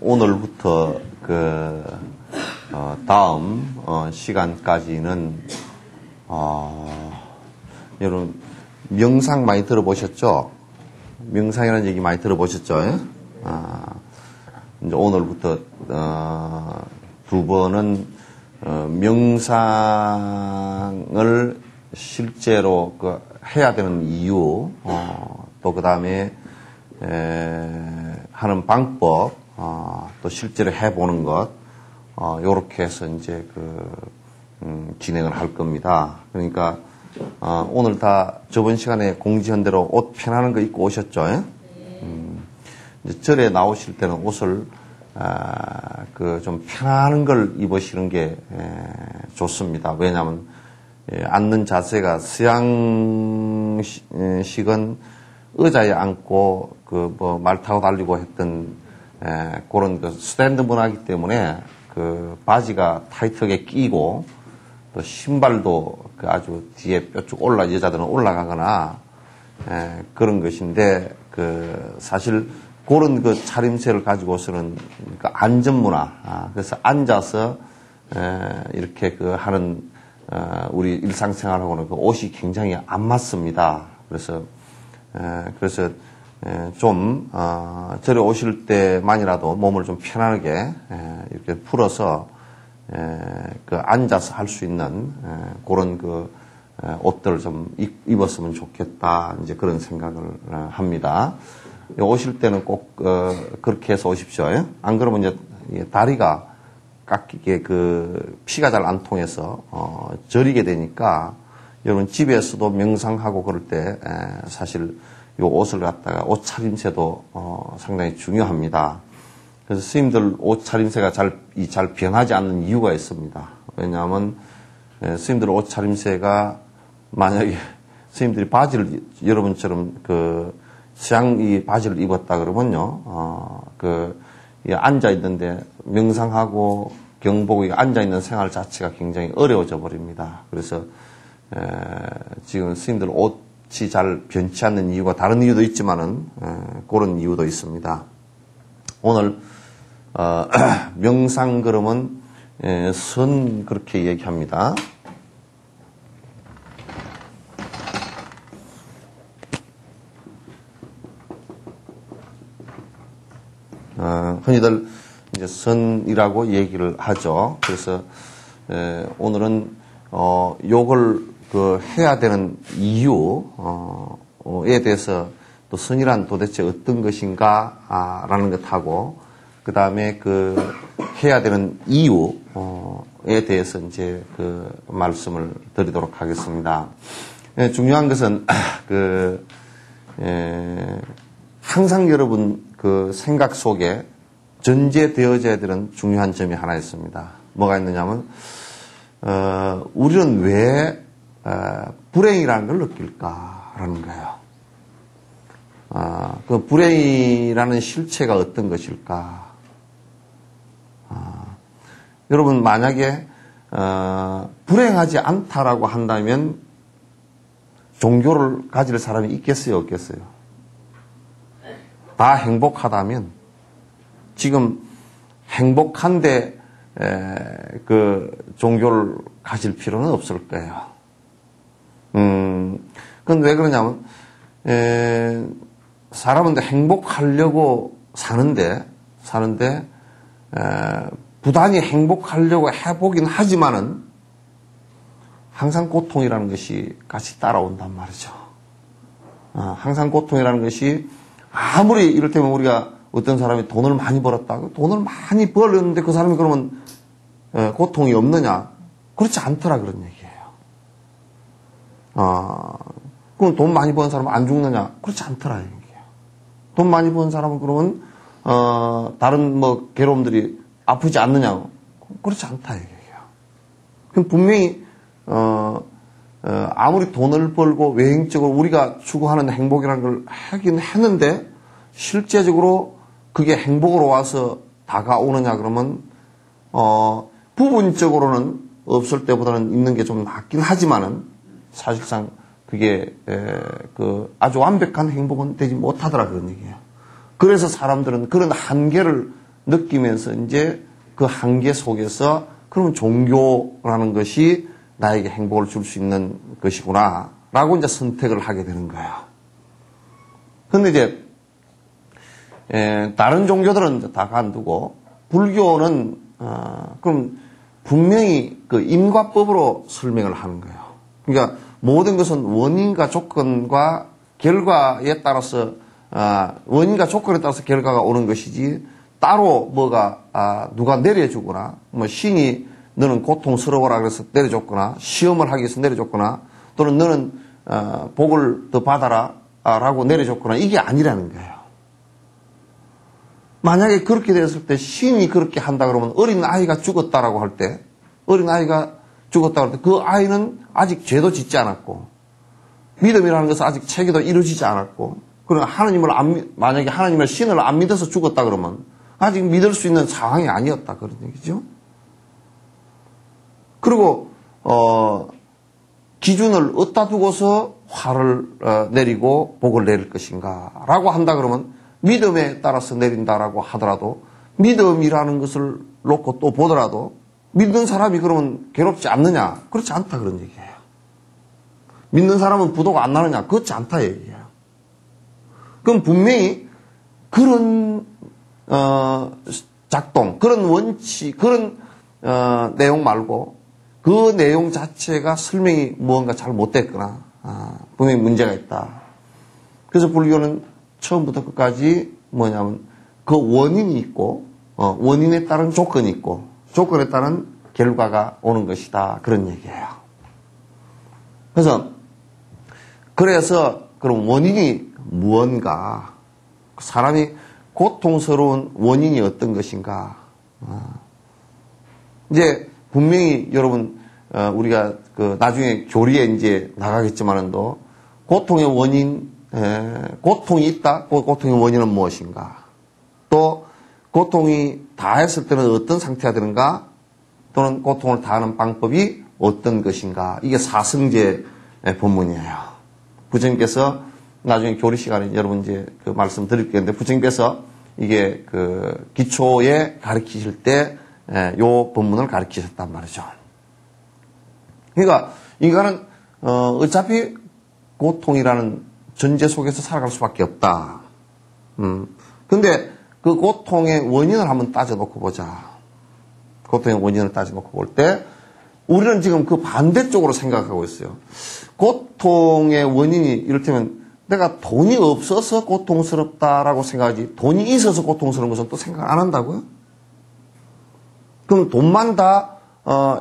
오늘부터 다음 시간까지는 여러분 명상 많이 들어보셨죠? 명상이라는 얘기 많이 들어보셨죠? 이제 오늘부터 두 번은 명상을 실제로 해야 되는 이유, 또 그 다음에 하는 방법, 또 실제로 해보는 것, 요렇게 해서 이제 진행을 할 겁니다. 그러니까 오늘 다 저번 시간에 공지한 대로 옷 편안한 거 입고 오셨죠? 이제 절에 나오실 때는 옷을 좀 편안한 걸 입으시는 게 좋습니다. 왜냐하면 앉는 자세가 서양식은 의자에 앉고 말 타고 달리고 했던 그런 스탠드 문화이기 때문에 바지가 타이트하게 끼고 또 신발도 아주 뒤에 뾰쭉 여자들은 올라가거나 그런 것인데 사실 그런 차림새를 가지고서는 안전 문화, 그래서 앉아서 이렇게 하는 우리 일상생활하고는 옷이 굉장히 안 맞습니다. 그래서 좀 절에 오실 때만이라도 몸을 좀 편안하게 이렇게 풀어서 앉아서 할 수 있는 그런 옷들을 좀 입었으면 좋겠다, 이제 그런 생각을 합니다. 오실 때는 꼭 그렇게 해서 오십시오. 안 그러면 이제 다리가 깎이게 피가 잘 안 통해서 저리게 되니까 여러분 집에서도 명상하고 그럴 때 사실 요 옷을 갖다가 옷 차림새도 상당히 중요합니다. 그래서 스님들 옷 차림새가 잘 변하지 않는 이유가 있습니다. 왜냐하면 스님들 옷 차림새가 만약에 스님들이 바지를 여러분처럼 서양 이 바지를 입었다 그러면요, 앉아 있는데 명상하고 경보고 앉아 있는 생활 자체가 굉장히 어려워져 버립니다. 그래서 지금 스님들 옷이 잘 변치 않는 이유가 다른 이유도 있지만은 그런 이유도 있습니다. 오늘 명상 그러면 선 그렇게 얘기합니다. 흔히들 이제 선이라고 얘기를 하죠. 그래서 오늘은 요걸 해야 되는 이유에 대해서 또 선이란 도대체 어떤 것인가라는 것하고 그 다음에 해야 되는 이유에 대해서 이제 말씀을 드리도록 하겠습니다. 중요한 것은 항상 여러분 생각 속에 전제되어져야 되는 중요한 점이 하나 있습니다. 뭐가 있느냐면 우리는 왜 불행이라는 걸 느낄까라는 거예요. 불행이라는 실체가 어떤 것일까? 여러분 만약에 불행하지 않다라고 한다면 종교를 가질 사람이 있겠어요, 없겠어요? 다 행복하다면 지금 행복한데 종교를 가질 필요는 없을 거예요. 그건 왜 그러냐면 사람은 행복하려고 사는데 부단히 행복하려고 해보긴 하지만은 항상 고통이라는 것이 같이 따라온단 말이죠. 항상 고통이라는 것이 아무리 이를테면 우리가 어떤 사람이 돈을 많이 벌었다. 돈을 많이 벌었는데 그 사람이 그러면 고통이 없느냐? 그렇지 않더라 그런 얘기예요. 그럼 돈 많이 버는 사람은 안 죽느냐? 그렇지 않더라 얘기예요. 돈 많이 버는 사람은 그러면 다른 괴로움들이 아프지 않느냐? 그렇지 않다 얘기예요. 그럼 분명히 아무리 돈을 벌고 외행적으로 우리가 추구하는 행복이라는 걸 하긴 했는데 실제적으로 그게 행복으로 와서 다가오느냐 그러면 부분적으로는 없을 때보다는 있는 게 좀 낫긴 하지만은 사실상 그게 아주 완벽한 행복은 되지 못하더라 그런 얘기예요. 그래서 사람들은 그런 한계를 느끼면서 이제 그 한계 속에서 그러면 종교라는 것이 나에게 행복을 줄 수 있는 것이구나 라고 이제 선택을 하게 되는 거예요. 근데 이제 다른 종교들은 이제 다 간두고 불교는 그럼 분명히 그 인과법으로 설명을 하는 거예요. 그러니까 모든 것은 원인과 조건과 결과에 따라서 원인과 조건에 따라서 결과가 오는 것이지 따로 뭐가 누가 내려주거나 뭐 신이 너는 고통스러워라 그래서 내려줬거나 시험을 하기 위해서 내려줬거나 또는 너는 복을 더 받아라 라고 내려줬거나 이게 아니라는 거예요. 만약에 그렇게 됐을 때 신이 그렇게 한다 그러면 어린 아이가 죽었다라고 할 때 어린 아이가 죽었다고 할 때 그 아이는 아직 죄도 짓지 않았고 믿음이라는 것은 아직 체계도 이루어지지 않았고 그러나 만약에 하나님을 신을 안 믿어서 죽었다 그러면 아직 믿을 수 있는 상황이 아니었다 그런 얘기죠. 그리고 기준을 어디다 두고서 화를 내리고 복을 내릴 것인가 라고 한다 그러면 믿음에 따라서 내린다라고 하더라도 믿음이라는 것을 놓고 또 보더라도 믿는 사람이 그러면 괴롭지 않느냐? 그렇지 않다 그런 얘기예요. 믿는 사람은 부도가 안 나느냐? 그렇지 않다 얘기예요. 그럼 분명히 그런 작동, 그런 원칙, 그런 내용 말고 그 내용 자체가 설명이 무언가 잘 못됐거나 분명히 문제가 있다. 그래서 불교는 처음부터 끝까지 뭐냐면 그 원인이 있고 원인에 따른 조건이 있고 조건에 따른 결과가 오는 것이다. 그런 얘기예요. 그래서 그럼 원인이 무언가 사람이 고통스러운 원인이 어떤 것인가 이제 분명히 여러분 우리가 그 나중에 교리에 이제 나가겠지만은도 고통의 원인 고통이 있다. 고통의 원인은 무엇인가? 또 고통이 다했을 때는 어떤 상태가 되는가? 또는 고통을 다하는 방법이 어떤 것인가? 이게 사성제 본문이에요. 부처님께서 나중에 교리 시간에 여러분 이제 그 말씀 드릴 건데 부처님께서 이게 그 기초에 가르치실 때 요 본문을 가르치셨단 말이죠. 그러니까 인간은 어차피 고통이라는 전제 속에서 살아갈 수밖에 없다. 근데 그 고통의 원인을 한번 따져놓고 보자. 고통의 원인을 따져놓고 볼 때 우리는 지금 그 반대쪽으로 생각하고 있어요. 고통의 원인이 이를테면 내가 돈이 없어서 고통스럽다라고 생각하지 돈이 있어서 고통스러운 것은 또 생각 안 한다고요? 그럼 돈만 다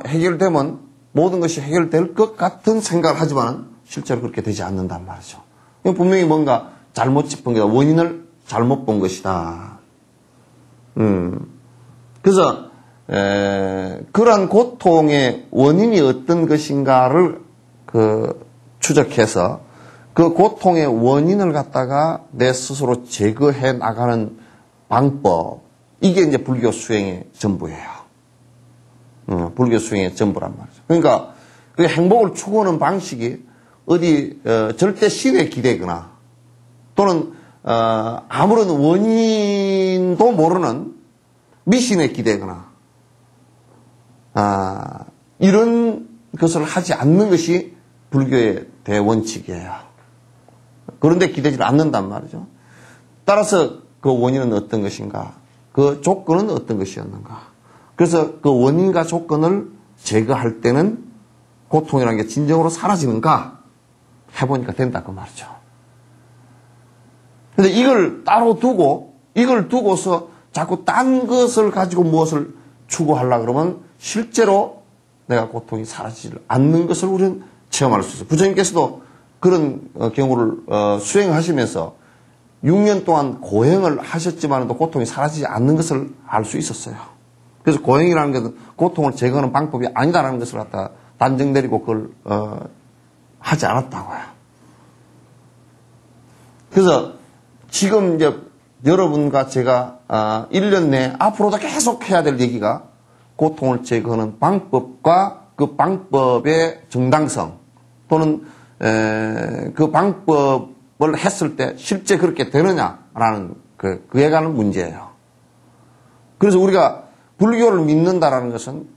해결되면 모든 것이 해결될 것 같은 생각을 하지만 실제로 그렇게 되지 않는단 말이죠. 분명히 뭔가 잘못 짚은 거다. 원인을 잘못 본 것이다. 그래서 그러한 고통의 원인이 어떤 것인가를 추적해서 그 고통의 원인을 갖다가 내 스스로 제거해 나가는 방법 이게 이제 불교 수행의 전부예요. 불교 수행의 전부란 말이죠. 그러니까 그 행복을 추구하는 방식이 어디 절대 신에 기대거나 또는 아무런 원인도 모르는 미신에 기대거나 이런 것을 하지 않는 것이 불교의 대원칙이에요. 그런데 기대지 않는단 말이죠. 따라서 그 원인은 어떤 것인가? 그 조건은 어떤 것이었는가? 그래서 그 원인과 조건을 제거할 때는 고통이라는 게 진정으로 사라지는가? 해보니까 된다 그 말이죠. 근데 이걸 따로 두고 이걸 두고서 자꾸 딴 것을 가지고 무엇을 추구하려고 그러면 실제로 내가 고통이 사라지지 않는 것을 우리는 체험할 수 있어요. 부처님께서도 그런 경우를 수행하시면서 6년 동안 고행을 하셨지만 고통이 사라지지 않는 것을 알 수 있었어요. 그래서 고행이라는 것은 고통을 제거하는 방법이 아니다라는 것을 갖다 단정 내리고 그걸 하지 않았다고요. 그래서 지금 이제 여러분과 제가 1년 내에 앞으로도 계속 해야 될 얘기가 고통을 제거하는 방법과 그 방법의 정당성 또는 그 방법을 했을 때 실제 그렇게 되느냐라는 그에 관한 문제예요. 그래서 우리가 불교를 믿는다라는 것은,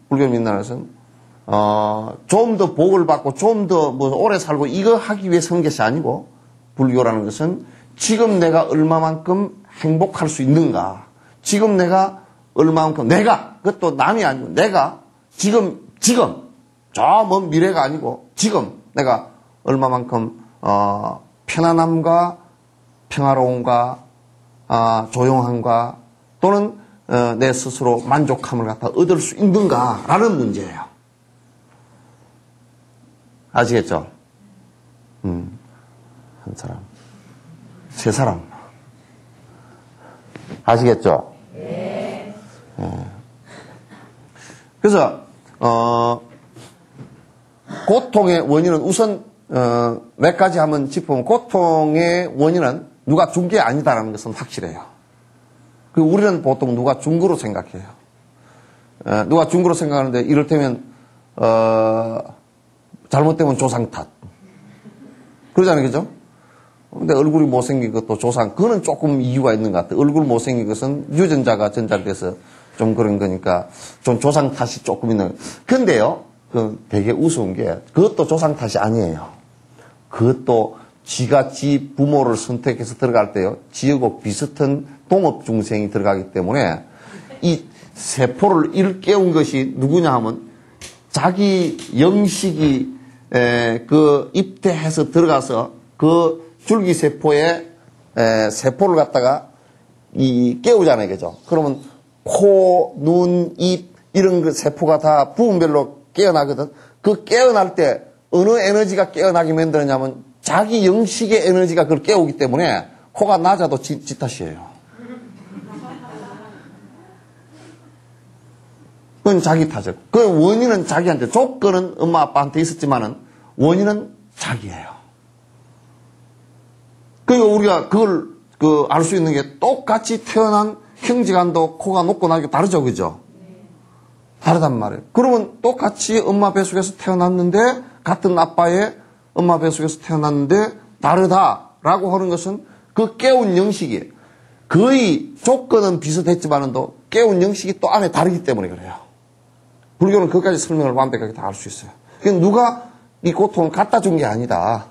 좀 더 복을 받고 좀 더 뭐 오래 살고 이거 하기 위해서 한 것이 아니고, 불교라는 것은 지금 내가 얼마만큼 행복할 수 있는가, 지금 내가 얼마만큼, 그것도 남이 아니고 내가 지금, 저 먼 미래가 아니고 지금 내가 얼마만큼, 편안함과 평화로움과, 조용함과 또는 내 스스로 만족함을 갖다 얻을 수 있는가라는 문제예요. 아시겠죠? 한 사람, 세 사람. 아시겠죠? 네. 그래서 고통의 원인은 우선 몇 가지 한번 짚어보면, 고통의 원인은 누가 준 게 아니다라는 것은 확실해요. 그 우리는 보통 누가 준 거로 생각해요. 누가 준 거로 생각하는데, 이를테면 잘못되면 조상 탓. 그러잖아요, 그죠? 근데 얼굴이 못생긴 것도 조상, 그거는 조금 이유가 있는 것 같아요. 얼굴 못생긴 것은 유전자가 전달돼서 좀 그런 거니까 좀 조상 탓이 조금 있는. 근데요, 되게 우스운 게, 그것도 조상 탓이 아니에요. 그것도 지가 지 부모를 선택해서 들어갈 때요, 지하고 비슷한 동업 중생이 들어가기 때문에 이 세포를 일깨운 것이 누구냐 하면, 자기 영식이 입대해서 들어가서 그 줄기세포에 세포를 갖다가 깨우잖아요, 그죠? 그러면 코, 눈, 입 이런 그 세포가 다 부분별로 깨어나거든. 그 깨어날 때 어느 에너지가 깨어나게 만드느냐면 자기 영식의 에너지가 그걸 깨우기 때문에 코가 낮아도 지 탓이에요. 그건 자기 탓이에요. 그 원인은 자기한테, 조건은 엄마 아빠한테 있었지만은 원인은 자기예요. 그리고 우리가 그걸 알 수 있는 게, 똑같이 태어난 형제간도 코가 높고 낮고 다르죠, 그죠? 다르단 말이에요. 그러면 똑같이 엄마 뱃속에서 태어났는데, 같은 아빠의 엄마 뱃속에서 태어났는데 다르다라고 하는 것은 그 깨운 영식이, 거의 조건은 비슷했지만도 깨운 영식이 또 안에 다르기 때문에 그래요. 불교는 그것까지 설명을 완벽하게 다 할 수 있어요. 그러니까 누가 이 고통을 갖다 준 게 아니다.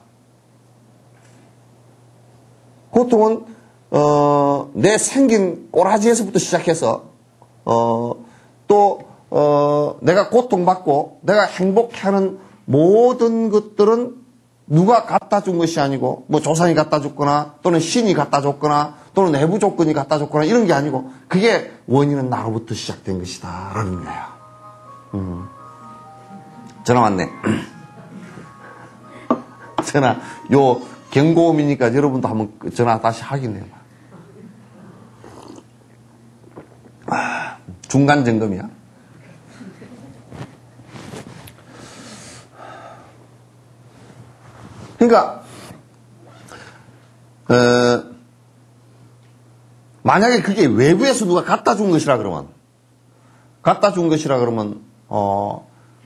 고통은 내 생긴 꼬라지에서부터 시작해서 내가 고통받고 내가 행복해하는 모든 것들은 누가 갖다 준 것이 아니고, 뭐 조상이 갖다 줬거나 또는 신이 갖다 줬거나 또는 내부 조건이 갖다 줬거나 이런 게 아니고, 그게 원인은 나로부터 시작된 것이다 라는 거예요. 전화 왔네. 전화, 요 경고음이니까 여러분도 한번 전화 다시 확인해봐. 중간 점검이야. 그러니까 만약에 그게 외부에서 누가 갖다 준 것이라 그러면,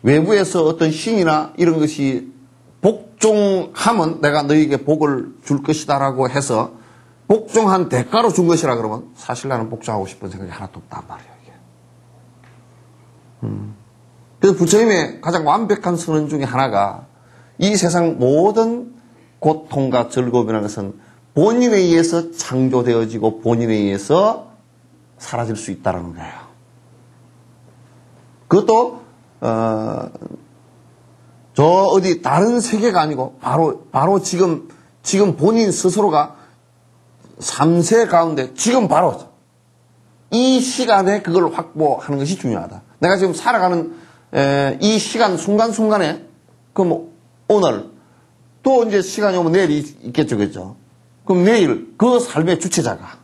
외부에서 어떤 신이나 이런 것이 복종하면 내가 너에게 복을 줄 것이다라고 해서 복종한 대가로 준 것이라 그러면, 사실 나는 복종하고 싶은 생각이 하나도 없단 말이에요, 이게. 그래서 부처님의 가장 완벽한 선언 중에 하나가, 이 세상 모든 고통과 즐거움이라는 것은 본인에 의해서 창조되어지고 본인에 의해서 사라질 수 있다는 거예요. 그것도 저 어디 다른 세계가 아니고 바로 지금 본인 스스로가 3세 가운데 지금 바로 이 시간에 그걸 확보하는 것이 중요하다. 내가 지금 살아가는 이 시간 순간순간에, 그럼 오늘 또 이제 시간이 오면 내일이 있겠죠, 그죠? 그럼 내일 그 삶의 주체자가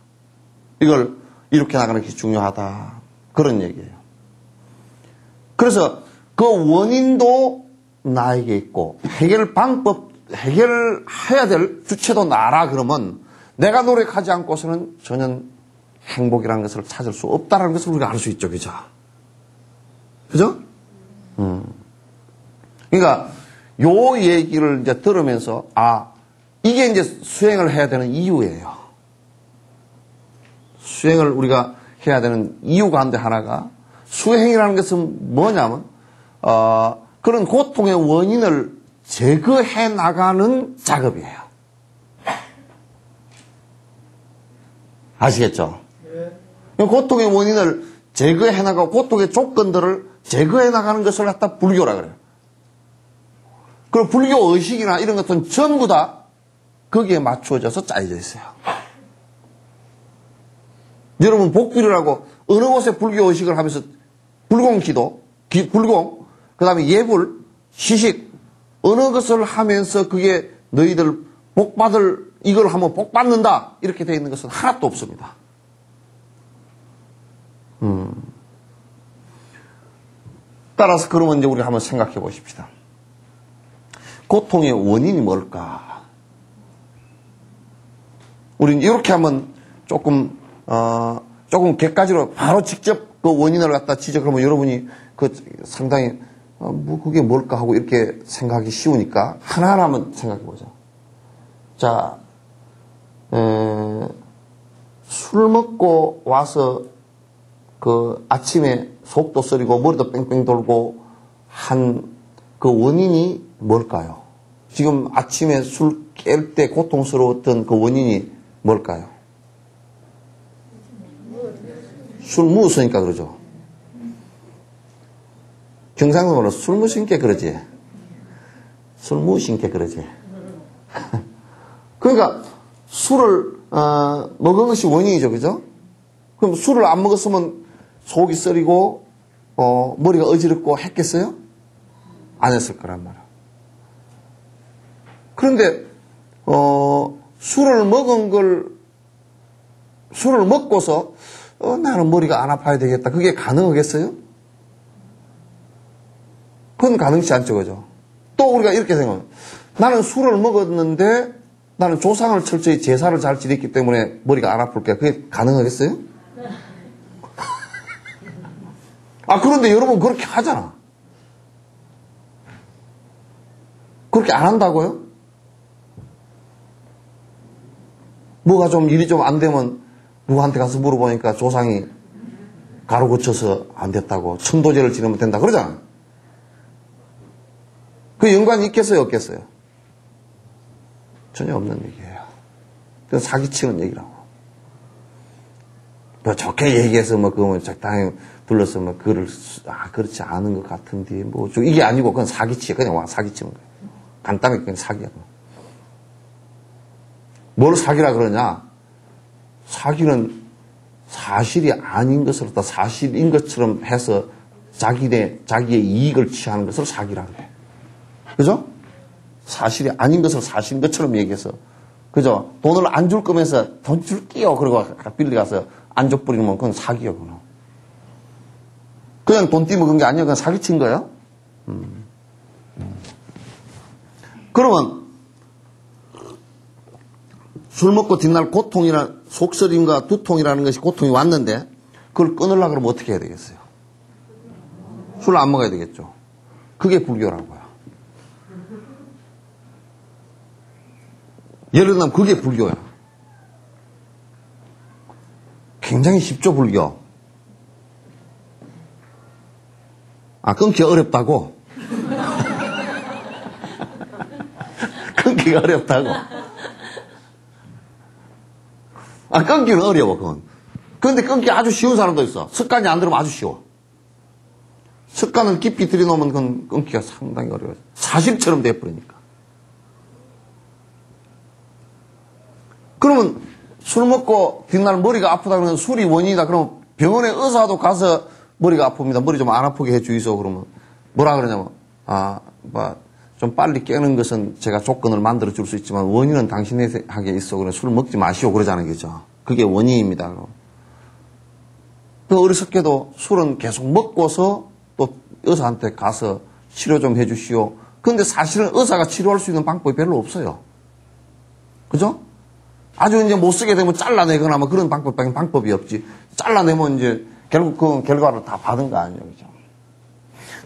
이걸 이렇게 나가는 게 중요하다, 그런 얘기예요. 그래서 그 원인도 나에게 있고 해결해야 될 주체도 나라 그러면, 내가 노력하지 않고서는 전혀 행복이라는 것을 찾을 수 없다는 것을 우리가 알 수 있죠, 그죠? 그죠? 그러니까 요 얘기를 이제 들으면서, 이게 이제 수행을 해야 되는 이유예요. 수행을 우리가 해야 되는 이유 가운데 하나가 수행이라는 것은 뭐냐면 그런 고통의 원인을 제거해 나가는 작업이에요. 아시겠죠? 네. 고통의 원인을 제거해 나가고 고통의 조건들을 제거해 나가는 것을 갖다 불교라 그래요. 그리고 불교 의식이나 이런 것들은 전부 다 거기에 맞추어져서 짜여져 있어요. 여러분 복비례라고 어느 곳에 불교 의식을 하면서 불공기도, 불공, 그 다음에 예불, 시식 어느 것을 하면서 그게 너희들 복받을 이걸 하면 복받는다 이렇게 되어 있는 것은 하나도 없습니다. 따라서 그러면 이제 우리 한번 생각해 보십시다. 고통의 원인이 뭘까? 우리는 이렇게 한번 조금 객관적으로 바로 직접 그 원인을 갖다 지적하면 여러분이 상당히 그게 뭘까 하고 이렇게 생각하기 쉬우니까 하나하나 한번 생각해 보자. 자, 술 먹고 와서 아침에 속도 쓰리고 머리도 뺑뺑 돌고 한 그 원인이 뭘까요? 지금 아침에 술 깰 때 고통스러웠던 그 원인이 뭘까요? 술 무었으니까 그러죠. 경상도로 술 무신께 그러지. 술 무신께 그러지. 그러니까 술을 먹은 것이 원인이죠. 그죠? 그럼 술을 안 먹었으면 속이 쓰리고 머리가 어지럽고 했겠어요? 안 했을 거란 말이야. 그런데 술을 먹고서 나는 머리가 안 아파야 되겠다. 그게 가능하겠어요? 그건 가능치 않죠. 그죠? 또 우리가 이렇게 생각해요. 나는 술을 먹었는데 나는 조상을 철저히 제사를 잘 지냈기 때문에 머리가 안 아플 거야. 그게 가능하겠어요? 그런데 여러분 그렇게 하잖아. 그렇게 안 한다고요? 뭐가 좀 일이 좀 안 되면 누구한테 가서 물어보니까 조상이 가루 고쳐서 안 됐다고 천도제를 지내면 된다 그러잖아. 그 연관이 있겠어요 없겠어요? 전혀 없는 얘기예요. 그건 사기치는 얘기라고. 뭐 좋게 얘기해서 그거면 적당히 둘러서 그렇지 않은 것 같은데 이게 아니고 그건 사기치 그냥 사기치는 거예요. 간단하게 그냥 사기야. 뭘 사기라 그러냐? 사기는 사실이 아닌 것을 갖다 사실인 것처럼 해서 자기의 이익을 취하는 것을 사기라 그래. 그죠? 사실이 아닌 것을 사실인 것처럼 얘기해서. 그죠? 돈을 안 줄 거면서 돈 줄게요. 그러고 빌리 가서 안 줘 뿌리면 그건 사기야. 그냥 돈 띠먹은 게 아니야. 그건 사기친 거예요. 그러면 술 먹고 뒷날 속쓰림과 두통이라는 것이 고통이 왔는데 그걸 끊으려고 그러면 어떻게 해야 되겠어요? 술 안 먹어야 되겠죠. 그게 불교라고요. 예를 들면 그게 불교야. 굉장히 쉽죠, 불교. 끊기 어렵다고? 끊기가 어렵다고? 끊기는 어려워, 그건. 그런데 끊기 아주 쉬운 사람도 있어. 습관이 안 들으면 아주 쉬워. 습관을 깊이 들여놓으면 그건 끊기가 상당히 어려워요. 사실처럼 돼버리니까. 그러면 술 먹고 뒷날 머리가 아프다 그러면 술이 원인이다. 그러면 병원에 의사도 가서 머리가 아픕니다. 머리 좀 안 아프게 해주이소. 그러면 뭐라 그러냐면 좀 빨리 깨는 것은 제가 조건을 만들어 줄 수 있지만 원인은 당신에게 있어. 그래 술 먹지 마시오. 그러자는 거죠. 그게 원인입니다. 그 어리석게도 술은 계속 먹고서 또 의사한테 가서 치료 좀 해주시오. 그런데 사실은 의사가 치료할 수 있는 방법이 별로 없어요. 그죠? 아주 이제 못 쓰게 되면 잘라내거나 그런 방법이 없지. 잘라내면 이제 결국 그 결과를 다 받은 거 아니에요. 그죠?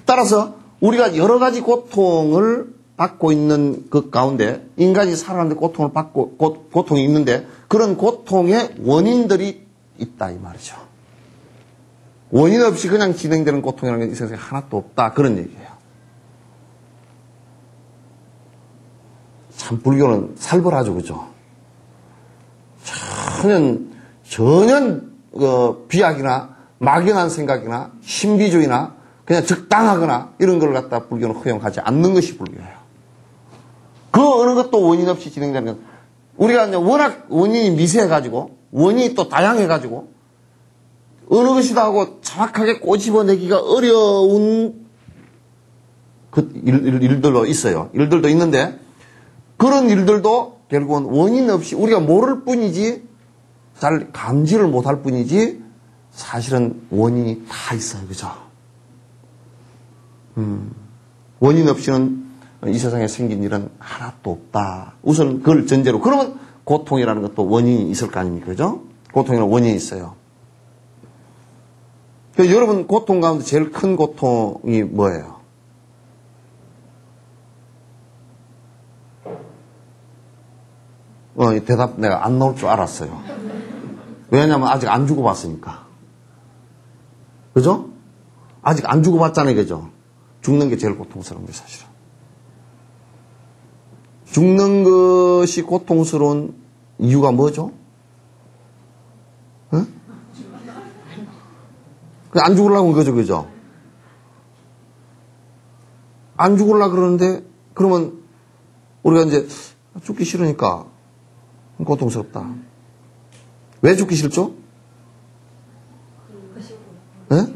따라서 우리가 여러 가지 고통을 받고 있는 그 가운데 인간이 살아가는데 고통이 있는데 그런 고통의 원인들이 있다 이 말이죠. 원인 없이 그냥 진행되는 고통이라는 게 이 세상에 하나도 없다 그런 얘기예요. 참 불교는 살벌하죠, 그죠? 전혀 비약이나 막연한 생각이나 신비주의나 그냥 적당하거나 이런 걸 갖다 불교는 허용하지 않는 것이 불교예요. 그 어느 것도 원인 없이 진행되는 것. 우리가 이제 워낙 원인이 미세해가지고 원인이 또 다양해가지고 어느 것이다 하고 정확하게 꼬집어내기가 어려운 일들도 있어요. 일들도 있는데 그런 일들도 결국은 원인 없이 우리가 모를 뿐이지 잘 감지를 못할 뿐이지 사실은 원인이 다 있어요. 그죠? 원인 없이는 이 세상에 생긴 일은 하나도 없다. 우선 그걸 전제로. 그러면 고통이라는 것도 원인이 있을 거 아닙니까? 그죠? 고통이라는 원인이 있어요. 여러분 고통 가운데 제일 큰 고통이 뭐예요? 대답 내가 안 나올 줄 알았어요. 왜냐면 아직 안 주고받으니까. 그죠? 아직 안 주고받잖아요. 그죠? 죽는 게 제일 고통스러운 게 사실은. 죽는 것이 고통스러운 이유가 뭐죠? 응? 안 죽으려고 한 거죠, 그죠? 안 죽으려고 그러는데, 그러면 우리가 이제 죽기 싫으니까 고통스럽다. 왜 죽기 싫죠? 예?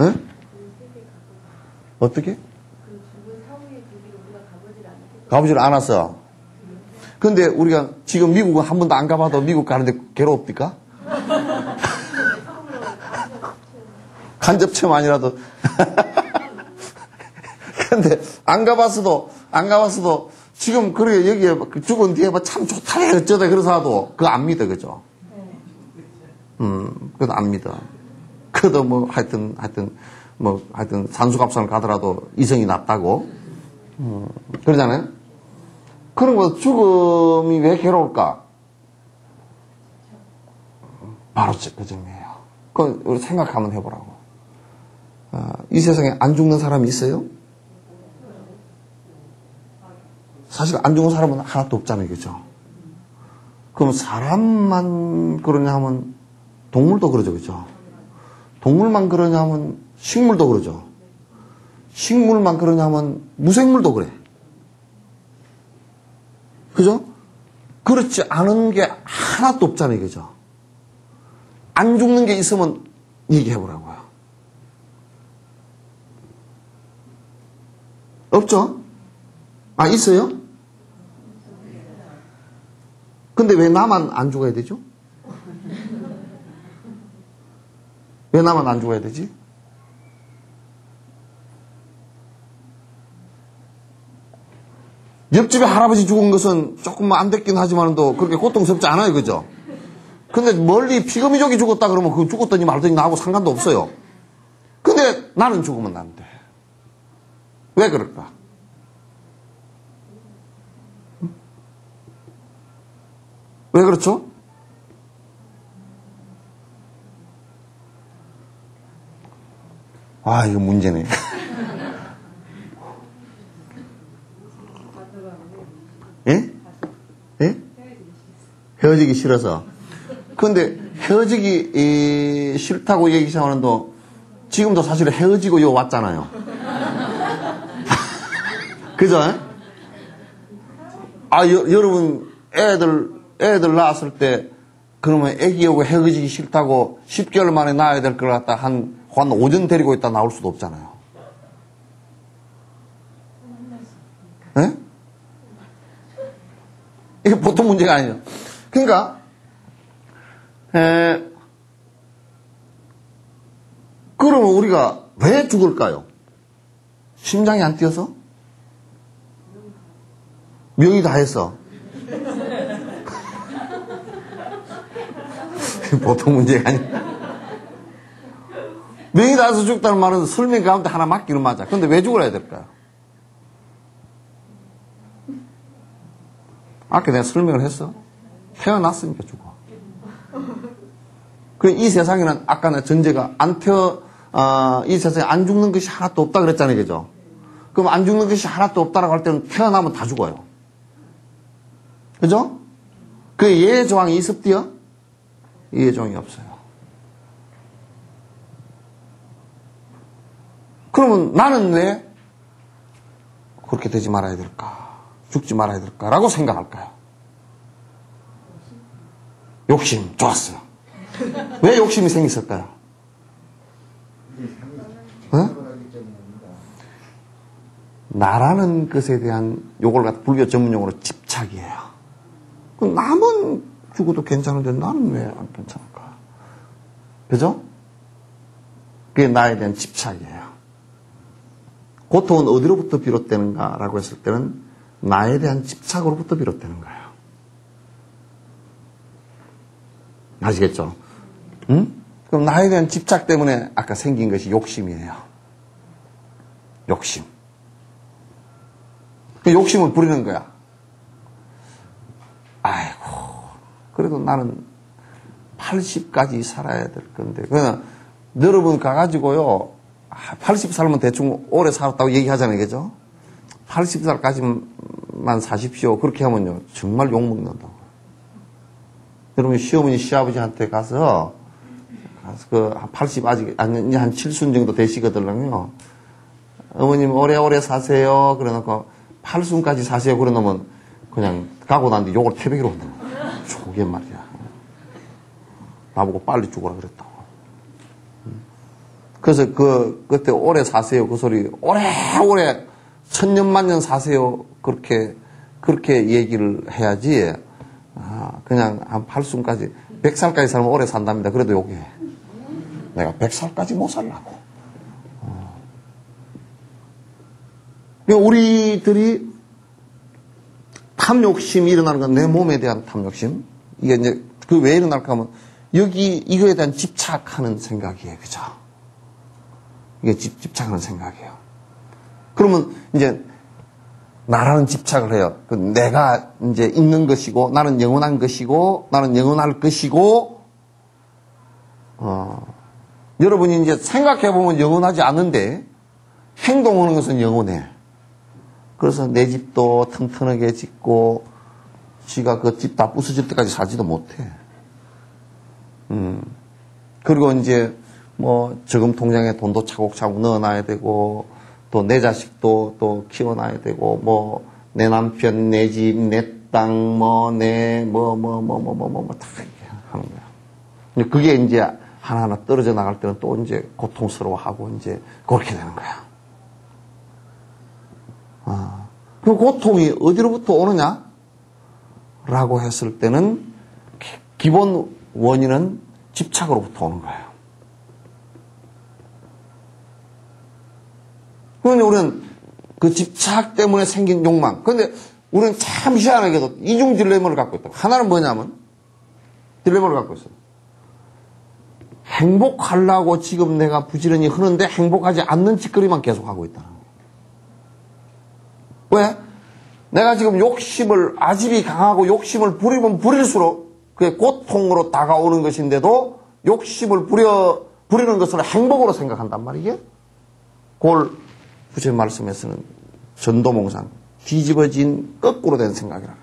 예? 어떻게? 가보질 않았어. 근데 우리가 지금 미국은 한 번도 안 가봐도 미국 가는데 괴롭습니까? 간접 체험 아니라도. 근데 안 가봤어도 지금 그렇게 여기에 죽은 뒤에 참 좋다 어쩌다 그러서도 그거 안 믿어. 그죠? 그것도 안 믿어. 그래도 뭐 하여튼 산수갑산을 가더라도 이성이 낮다고. 그러잖아요? 그런 거 죽음이 왜 괴로울까? 바로 그 점이에요. 그건 우리 생각 한번 해보라고. 이 세상에 안 죽는 사람이 있어요? 사실 안 죽는 사람은 하나도 없잖아요. 그죠? 그럼 사람만 그러냐 하면 동물도 그러죠. 그죠? 동물만 그러냐 하면 식물도 그러죠. 식물만 그러냐 하면 무생물도 그래. 그죠? 그렇지 않은 게 하나도 없잖아요. 그죠? 안 죽는 게 있으면 얘기해보라고요. 없죠? 아, 있어요? 근데 왜 나만 안 죽어야 되죠? 왜 나만 안 죽어야 되지? 옆집에 할아버지 죽은 것은 조금 안 됐긴 하지만도 그렇게 고통스럽지 않아요. 그죠? 근데 멀리 피거미족이 죽었다 그러면 그 죽었더니 말더니 나하고 상관도 없어요. 근데 나는 죽으면 안 돼. 왜 그럴까? 왜 그렇죠? 아, 이거 문제네. 예? 예? 헤어지기 싫어서. 근데 헤어지기 싫다고 얘기 시작하는데 지금도 사실 헤어지고 요 왔잖아요. 그죠? 아, 여러분 애들 낳았을 때 그러면 애기 오고 헤어지기 싫다고 10개월 만에 낳아야 될 걸 갖다 한 오전 데리고 있다 나올 수도 없잖아요. 예? 이게 보통 문제가 아니에요. 그러니까 그러면 우리가 왜 죽을까요? 심장이 안 뛰어서? 명이 다 했어. 보통 문제가 아니야. 명이 다 해서 죽다는 말은 설명 가운데 하나 맞기는 맞아. 근데 왜 죽어야 될까요? 아까 내가 설명을 했어. 태어났으니까 죽어. 이 세상에는 아까 나 전제가 이 세상에 안 죽는 것이 하나도 없다 그랬잖아요. 그죠? 그럼 안 죽는 것이 하나도 없다라고 할 때는 태어나면 다 죽어요. 그죠? 그 예조항이 있었디요? 예조항이 없어요. 그러면 나는 왜 그렇게 되지 말아야 될까? 죽지 말아야 될까라고 생각할까요? 욕심, 좋았어요. 왜 욕심이 생겼을까요? 어? 나라는 것에 대한 요걸 갖다 불교 전문용어로 집착이에요. 남은 죽어도 괜찮은데 나는 왜 안 괜찮을까? 그죠? 그게 나에 대한 집착이에요. 고통은 어디로부터 비롯되는가라고 했을 때는 나에 대한 집착으로부터 비롯되는 거예요. 아시겠죠? 응? 그럼 나에 대한 집착 때문에 아까 생긴 것이 욕심이에요. 욕심. 그 욕심을 부리는 거야. 아이고, 그래도 나는 80까지 살아야 될 건데. 그냥 여러분 가가지고요, 80 살면 대충 오래 살았다고 얘기하잖아요. 그죠? 80살까지만 사십시오. 그렇게 하면요, 정말 욕먹는다고. 여러분, 시어머니, 시아버지한테 가서 한 80 아직, 아니, 한 7순 정도 되시거든요. 어머님, 오래오래 사세요. 그래 놓고, 8순까지 사세요. 그래 놓으면, 그냥, 가고 난 뒤 욕을 태백이로 한다고. 저게 말이야. 나보고 빨리 죽어라 그랬다고. 그래서 그때 오래 사세요. 그 소리, 오래오래, 천년만년 사세요. 그렇게 얘기를 해야지. 그냥 한 8순까지, 100살까지 살면 오래 산답니다. 그래도 욕해. 내가 100살까지 못 살라고. 우리들이 탐욕심이 일어나는 건 내 몸에 대한 탐욕심. 이게 이제 그 왜 일어날까 하면 이거에 대한 집착하는 생각이에요. 그죠? 이게 집착하는 생각이에요. 그러면 이제 나라는 집착을 해요. 내가 이제 있는 것이고, 나는 영원한 것이고, 나는 영원할 것이고, 여러분이 이제 생각해보면 영원하지 않은데, 행동하는 것은 영원해. 그래서 내 집도 튼튼하게 짓고, 지가 그 집 다 부서질 때까지 살지도 못해. 그리고 이제, 저금 통장에 돈도 차곡차곡 넣어놔야 되고, 또 내 자식도 또 키워놔야 되고, 내 남편, 내 집, 내 땅, 다 이렇게 하는 거야. 그게 이제 하나하나 떨어져 나갈 때는 또 이제 고통스러워하고 이제 그렇게 되는 거야. 그 고통이 어디로부터 오느냐? 라고 했을 때는 기본 원인은 집착으로부터 오는 거예요. 그런데 우리는 그 집착 때문에 생긴 욕망. 그런데 우리는 참 희한하게도 이중 딜레마를 갖고 있다. 하나는 뭐냐면, 딜레마를 갖고 있어요. 행복하려고 지금 내가 부지런히 하는데 행복하지 않는 짓거리만 계속하고 있다는 거예요. 왜? 내가 지금 아집이 강하고 욕심을 부리면 부릴수록 그게 고통으로 다가오는 것인데도 욕심을 부리는 것을 행복으로 생각한단 말이에요. 그걸 부처의 말씀에서는 전도몽상, 뒤집어진 거꾸로 된 생각이라고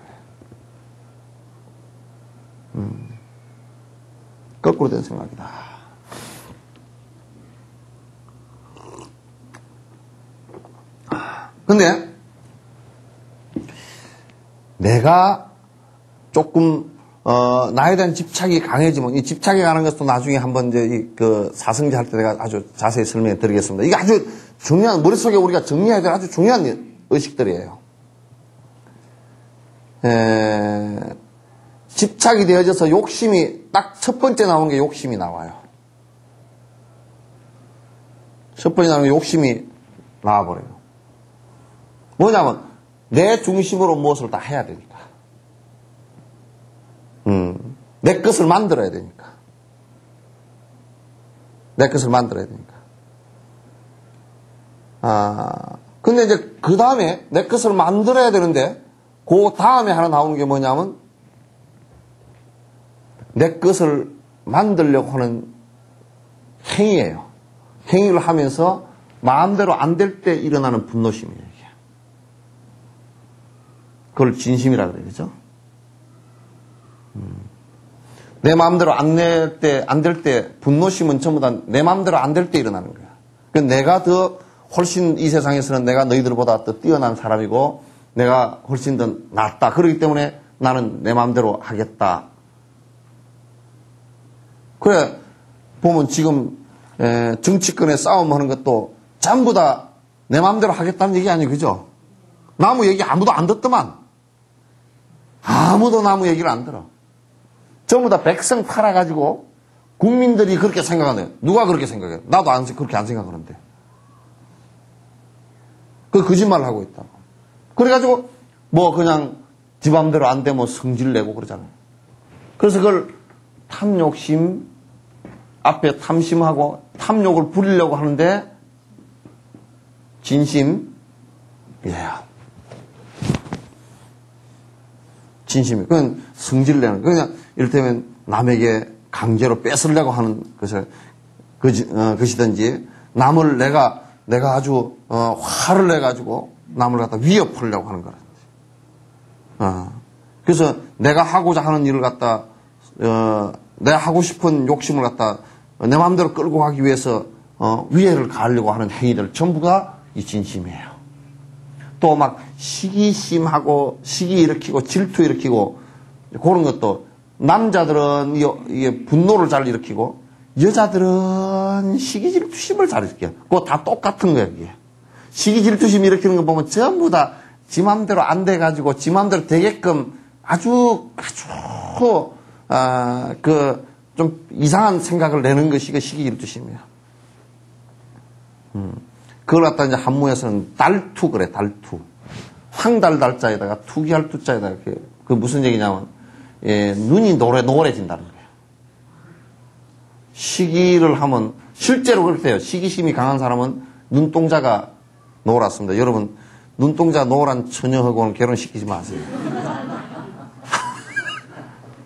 해요. 거꾸로 된 생각이다. 근데 내가 조금 나에 대한 집착이 강해지면, 이 집착이 강한 것도 나중에 한번 이제 그 사성제 할 때 내가 아주 자세히 설명해 드리겠습니다. 이게 아주 중요한, 머릿속에 우리가 정리해야 될 아주 중요한 의식들이에요. 집착이 되어져서 욕심이, 딱 첫 번째 나온 게 욕심이 나와요. 첫 번째 나오는 게 욕심이 나와버려요. 뭐냐면, 내 중심으로 무엇을 다 해야 되니까. 내 것을 만들어야 되니까. 내 것을 만들어야 되니까. 근데 이제 그 다음에 내 것을 만들어야 되는데, 그 다음에 하나 나오는 게 뭐냐면, 내 것을 만들려고 하는 행위예요. 행위를 하면서 마음대로 안 될 때 일어나는 분노심이에요. 이게. 그걸 진심이라 그래요. 그죠? 내 마음대로 안 될 때 분노심은 전부 다 내 마음대로 안 될 때 일어나는 거야. 그러니까 내가 더 훨씬 이 세상에서는 내가 너희들보다 더 뛰어난 사람이고 내가 훨씬 더 낫다. 그렇기 때문에 나는 내 마음대로 하겠다. 그래 보면 지금 정치권에 싸움하는 것도 전부 다 내 마음대로 하겠다는 얘기 아니에요. 그죠? 나무 얘기 아무도 안 듣더만. 아무도 나무 얘기를 안 들어. 전부 다 백성 팔아가지고 국민들이 그렇게 생각하네요. 누가 그렇게 생각해요? 나도 그렇게 안 생각하는데. 그 거짓말을 하고 있다고. 그래가지고 뭐 그냥 지 맘대로 안 되면 성질 내고 그러잖아요. 그래서 그걸 탐욕심 앞에 탐심하고 탐욕을 부리려고 하는데 진심 진심이 그건 성질 내는 그냥 이를테면 남에게 강제로 뺏으려고 하는 것이든지 남을 내가 아주 화를 내가지고 남을 갖다 위협하려고 하는 거라든지. 그래서 내가 하고자 하는 일을 갖다 내가 하고 싶은 욕심을 갖다 내 마음대로 끌고 가기 위해서 위해를 가하려고 하는 행위들 전부가 이 진심이에요. 또 막 시기심하고 시기 일으키고 질투 일으키고 그런 것도 남자들은 이게 분노를 잘 일으키고 여자들은 시기질투심을 잘 일으켜요. 그거 다 똑같은 거예요. 이게. 시기질투심 일으키는 거 보면 전부 다 지 맘대로 안 돼가지고 지 맘대로 되게끔 아주 좀 이상한 생각을 내는 것이 그 시기질투심이에요. 그걸 갖다 이제 한문에서는 달투 그래, 달투. 황달달자에다가 투기할 투자에다가 그 무슨 얘기냐면 눈이 노래진다는 거예요. 시기를 하면 실제로 그렇대요. 시기심이 강한 사람은 눈동자가 노랗습니다. 여러분 눈동자 노란 처녀하고는 결혼시키지 마세요.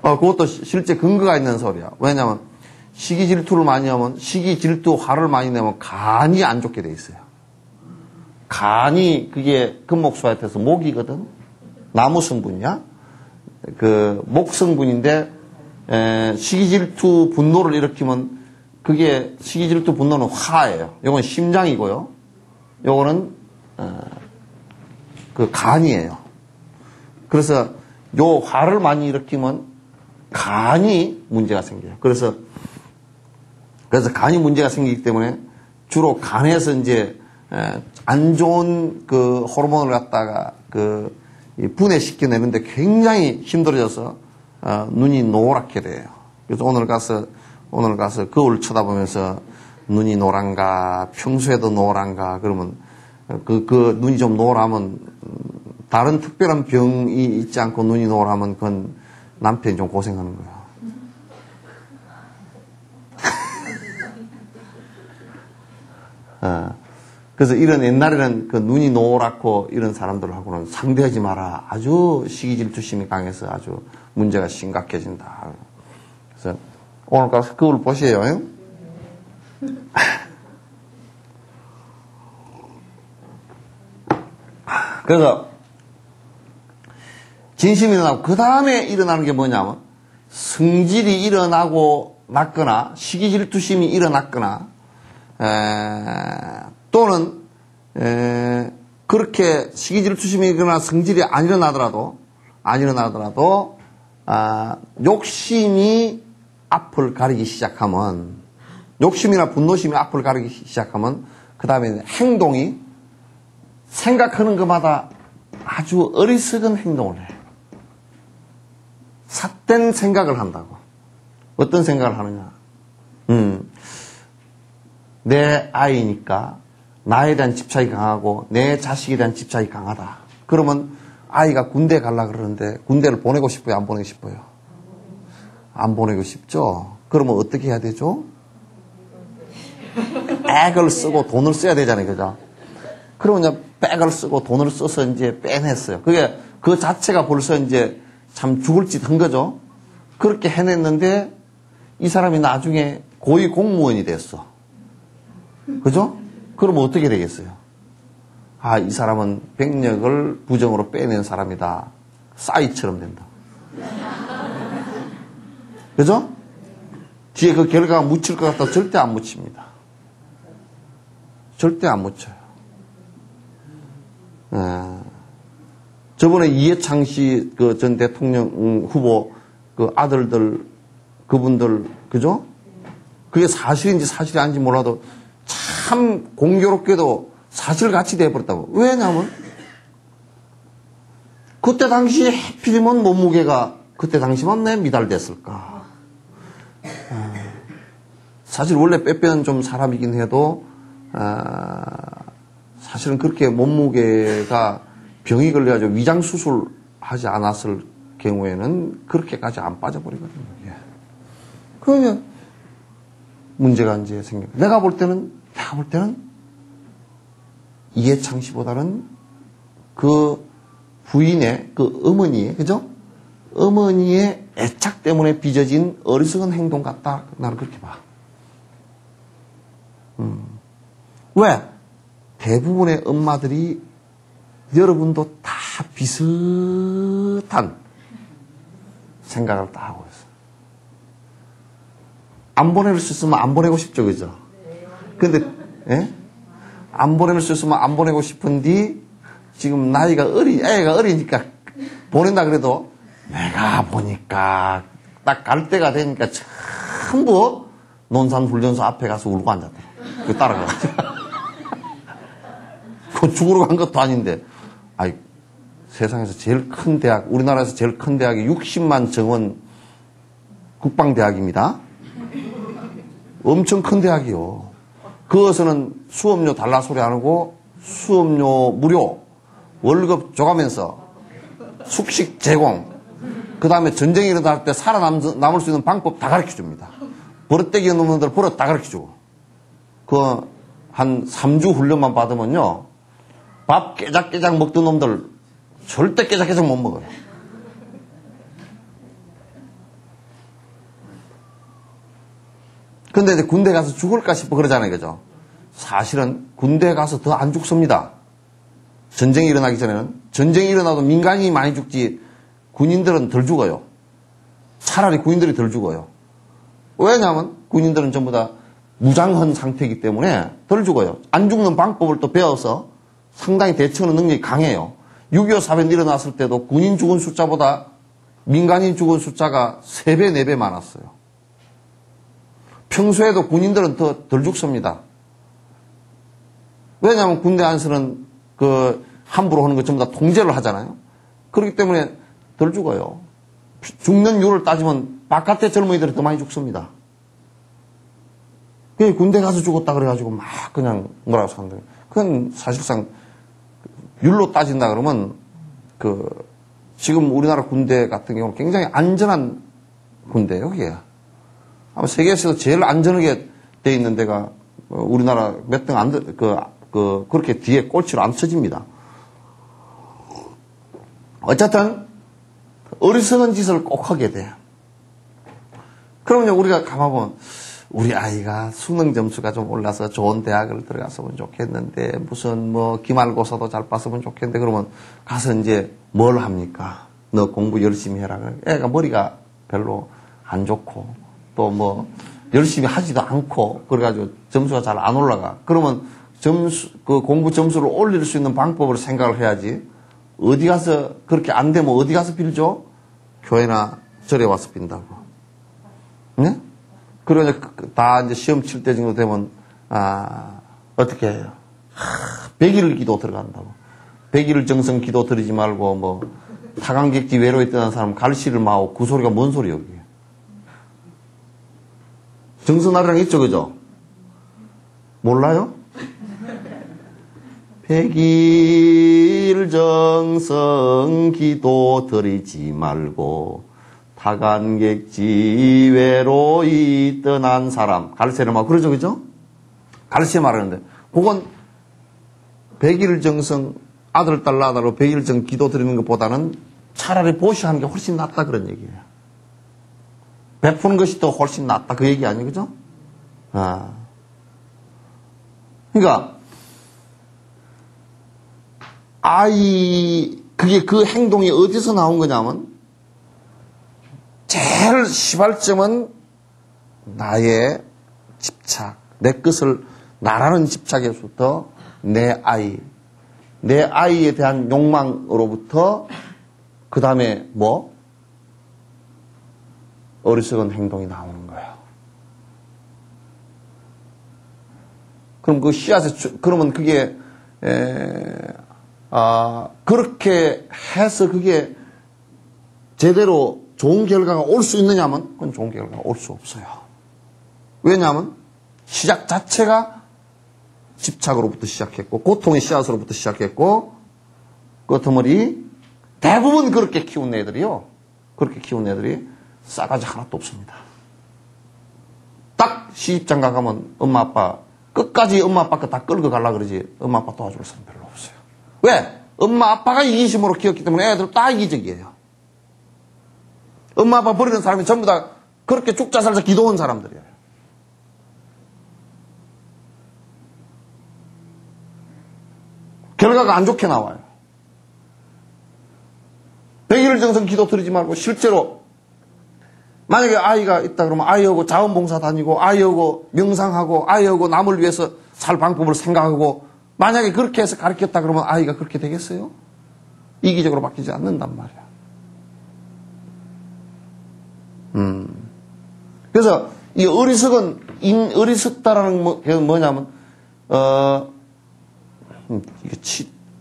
그것도 실제 근거가 있는 소리야. 왜냐하면 시기 질투를 많이 하면 시기 질투 화를 많이 내면 간이 안 좋게 돼 있어요. 간이 그게 금목수화에서 목이거든. 나무 성분이야. 그 목 성분인데 시기 질투 분노를 일으키면 그게 시기 질투 분노는 화예요. 이건 심장이고요. 요거는 그 간이에요. 그래서 요 화를 많이 일으키면 간이 문제가 생겨요. 그래서 간이 문제가 생기기 때문에 주로 간에서 이제 안 좋은 그 호르몬을 갖다가 분해시켜내는데 굉장히 힘들어져서 눈이 노랗게 돼요. 그래서 오늘 가서 거울 쳐다보면서 눈이 노란가 평소에도 노란가 그러면 그 눈이 좀 노랗면 다른 특별한 병이 있지 않고 눈이 노랗면 그건 남편이 좀 고생하는 거야. 그래서 이런 옛날에는 그 눈이 노랗고 이런 사람들하고는 상대하지 마라. 아주 시기질투심이 강해서 아주 문제가 심각해진다. 그래서 오늘 가서 그걸 보세요. 그래서 진심이 일어나고 그 다음에 일어나는 게 뭐냐면 성질이 일어나고 났거나 시기질투심이 일어났거나 또는 그렇게 시기질투심이 일어나 성질이 안 일어나더라도 욕심이 앞을 가리기 시작하면 욕심이나 분노심이 앞을 가리기 시작하면 그 다음에 행동이 생각하는 것마다 아주 어리석은 행동을 해. 삿된 생각을 한다고. 어떤 생각을 하느냐. 내 아이니까 나에 대한 집착이 강하고 내 자식에 대한 집착이 강하다. 그러면 아이가 군대 가려고 그러는데 군대를 보내고 싶어요? 안 보내고 싶어요? 안 보내고 싶죠? 그러면 어떻게 해야 되죠? 액을 쓰고 돈을 써야 되잖아요. 그죠? 그러면 이제 백을 쓰고 돈을 써서 이제 빼냈어요. 그게 그 자체가 벌써 이제 참 죽을 짓 한 거죠. 그렇게 해냈는데 이 사람이 나중에 고위 공무원이 됐어. 그죠? 그러면 어떻게 되겠어요? 아, 이 사람은 백력을 부정으로 빼낸 사람이다. 싸이처럼 된다. 그죠? 뒤에 그 결과가 묻힐 것 같다고 절대 안 묻힙니다. 절대 안 묻혀요. 저번에 이해창 씨 그 전 대통령 후보 그 아들들 그분들 그죠? 그게 사실인지 사실이 아닌지 몰라도 참 공교롭게도 사실같이 돼버렸다고. 왜냐면 그때 당시 하필이면 몸무게가 그때 당시만 내 미달됐을까. 사실 원래 빼빼는 좀 사람이긴 해도 사실은 그렇게 몸무게가 병이 걸려가지고 위장수술 하지 않았을 경우에는 그렇게까지 안 빠져버리거든요. 예. 그러면 문제가 이제 생겨. 내가 볼 때는 이해창 씨보다는 그 부인의, 그 어머니의, 그죠? 어머니의 애착 때문에 빚어진 어리석은 행동 같다. 나는 그렇게 봐. 왜? 대부분의 엄마들이 여러분도 다 비슷한 생각을 다 하고 있어요. 안 보낼 수 있으면 안 보내고 싶죠, 그죠? 근데, 예? 안 보낼 수 있으면 안 보내고 싶은데, 지금 나이가 애가 어리니까 보낸다 그래도, 내가 보니까 딱 갈 때가 되니까 전부 논산훈련소 앞에 가서 울고 앉았더라. 그 따라가가지고. 그 죽으러 간 것도 아닌데, 아이, 세상에서 제일 큰 대학, 우리나라에서 제일 큰 대학이 60만 정원 국방대학입니다. 엄청 큰 대학이요. 그것은 수업료 달라 소리 안 하고 수업료 무료, 월급 줘가면서 숙식 제공, 그 다음에 전쟁이 일어날 때 살아남을 수 있는 방법 다 가르쳐 줍니다. 버릇대기 없는 놈들 버릇 다 가르쳐 주고. 한 3주 훈련만 받으면요. 밥 깨작깨작 먹던 놈들 절대 깨작깨작 못 먹어요. 근데 이제 군대 가서 죽을까 싶어 그러잖아요. 그죠? 사실은 군대 가서 더 안 죽습니다. 전쟁이 일어나기 전에는. 전쟁이 일어나도 민간인이 많이 죽지 군인들은 덜 죽어요. 차라리 군인들이 덜 죽어요. 왜냐하면 군인들은 전부 다 무장한 상태이기 때문에 덜 죽어요. 안 죽는 방법을 또 배워서 상당히 대처하는 능력이 강해요. 6.25 사변 일어났을 때도 군인 죽은 숫자보다 민간인 죽은 숫자가 3배, 4배 많았어요. 평소에도 군인들은 더 덜 죽습니다. 왜냐하면 군대 안에서는 함부로 하는 거 전부 다 통제를 하잖아요. 그렇기 때문에 덜 죽어요. 죽는 율을 따지면 바깥의 젊은이들이 더 많이 죽습니다. 군대 가서 죽었다 그래가지고 막 그냥 뭐라고 생각해요. 그건 사실상 율로 따진다 그러면 지금 우리나라 군대 같은 경우는 굉장히 안전한 군대예요, 그게. 아마 세계에서 제일 안전하게 돼 있는 데가 우리나라 몇 등 그렇게 뒤에 꼴치로 안 쳐집니다. 어쨌든 어리석은 짓을 꼭 하게 돼요. 그러면 우리가 가만 보면 우리 아이가 수능 점수가 좀 올라서 좋은 대학을 들어갔으면 좋겠는데 무슨 기말고사도 잘 봤으면 좋겠는데 그러면 가서 이제 뭘 합니까? 너 공부 열심히 해라. 애가 머리가 별로 안 좋고 또 열심히 하지도 않고 그래가지고 점수가 잘 안 올라가. 그러면 공부 점수를 올릴 수 있는 방법을 생각을 해야지. 어디 가서 그렇게 안 되면 어디 가서 빌죠? 교회나 절에 와서 빈다고. 네? 그러고 다 이제 시험 칠 때 정도 되면 어떻게 해요? 100일 기도 들어간다고. 100일 정성 기도 드리지 말고 타강객지 외로에 떠난 사람 갈시를 마오. 그 소리가 뭔 소리예요? 그게? 정성나리랑 있죠, 그죠? 몰라요? 100일 정성 기도 드리지 말고 타간객지 외로이 떠난 사람 갈세를 막 그러죠, 그죠? 갈세 말하는데 그건 100일 정성 아들 딸 낳아달라고 100일 정 기도 드리는 것보다는 차라리 보시하는 게 훨씬 낫다 그런 얘기예요. 베푸는 것이 더 훨씬 낫다. 그 얘기 아니에요? 그죠? 아. 그러니까, 그게 그 행동이 어디서 나온 거냐면, 제일 시발점은 나의 집착, 내 것을, 나라는 집착에서부터 내 아이에 대한 욕망으로부터, 그 다음에 뭐? 어리석은 행동이 나오는 거예요. 그럼 그 씨앗에, 그러면 그게, 그렇게 해서 그게 제대로 좋은 결과가 올 수 있느냐면, 그건 좋은 결과가 올 수 없어요. 왜냐하면, 시작 자체가 집착으로부터 시작했고, 고통의 씨앗으로부터 시작했고, 그 덩어리, 대부분 그렇게 키운 애들이요. 그렇게 키운 애들이 싸가지 하나도 없습니다. 딱 시집장가 가면 엄마 아빠 끝까지 엄마 아빠 거 다 끌고 가려고 그러지 엄마 아빠 도와줄 사람 별로 없어요. 왜? 엄마 아빠가 이기심으로 키웠기 때문에 애들 다 이기적이에요. 엄마 아빠 버리는 사람이 전부 다 그렇게 죽자 살자 기도한 사람들이에요. 결과가 안 좋게 나와요. 백일정성 기도 드리지 말고 실제로 만약에 아이가 있다 그러면 아이하고 자원봉사 다니고 아이하고 명상하고 아이하고 남을 위해서 살 방법을 생각하고 만약에 그렇게 해서 가르쳤다 그러면 아이가 그렇게 되겠어요? 이기적으로 바뀌지 않는단 말이야. 그래서 이 어리석다라는 게 뭐냐면 이게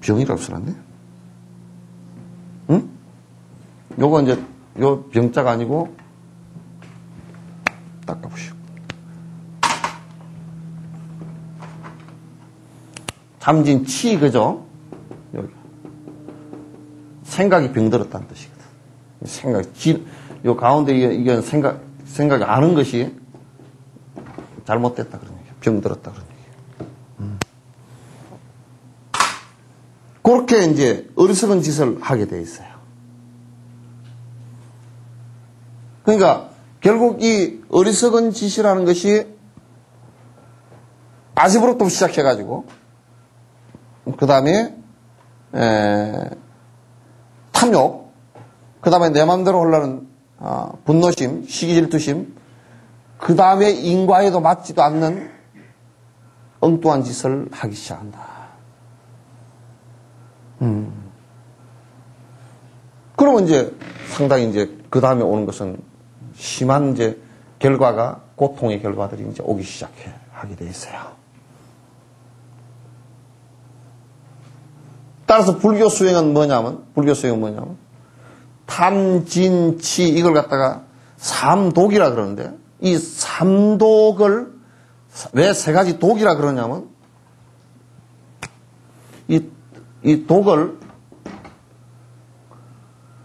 병이라고 써놨네? 응? 요거 이제 요 병자가 아니고 닦아보시오. 잠진 치, 그죠? 여기. 생각이 병들었다는 뜻이거든. 요 가운데 이건 생각이 아는 것이 잘못됐다 그런 얘기야. 병들었다 그런 얘기야. 그렇게 이제 어리석은 짓을 하게 돼 있어요. 그러니까 결국 이 어리석은 짓이라는 것이 아집으로부터 시작해가지고 그 다음에 탐욕, 그 다음에 내 마음대로 하려는 분노심, 시기질투심, 그 다음에 인과에도 맞지도 않는 엉뚱한 짓을 하기 시작한다. 그러면 이제 상당히 이제 그 다음에 오는 것은 심한 이제 결과가 고통의 결과들이 이제 오기 하게 돼 있어요. 따라서 불교 수행은 뭐냐면 탐진치 이걸 갖다가 삼독이라 그러는데 이 삼독을 왜 세 가지 독이라 그러냐면 이 독을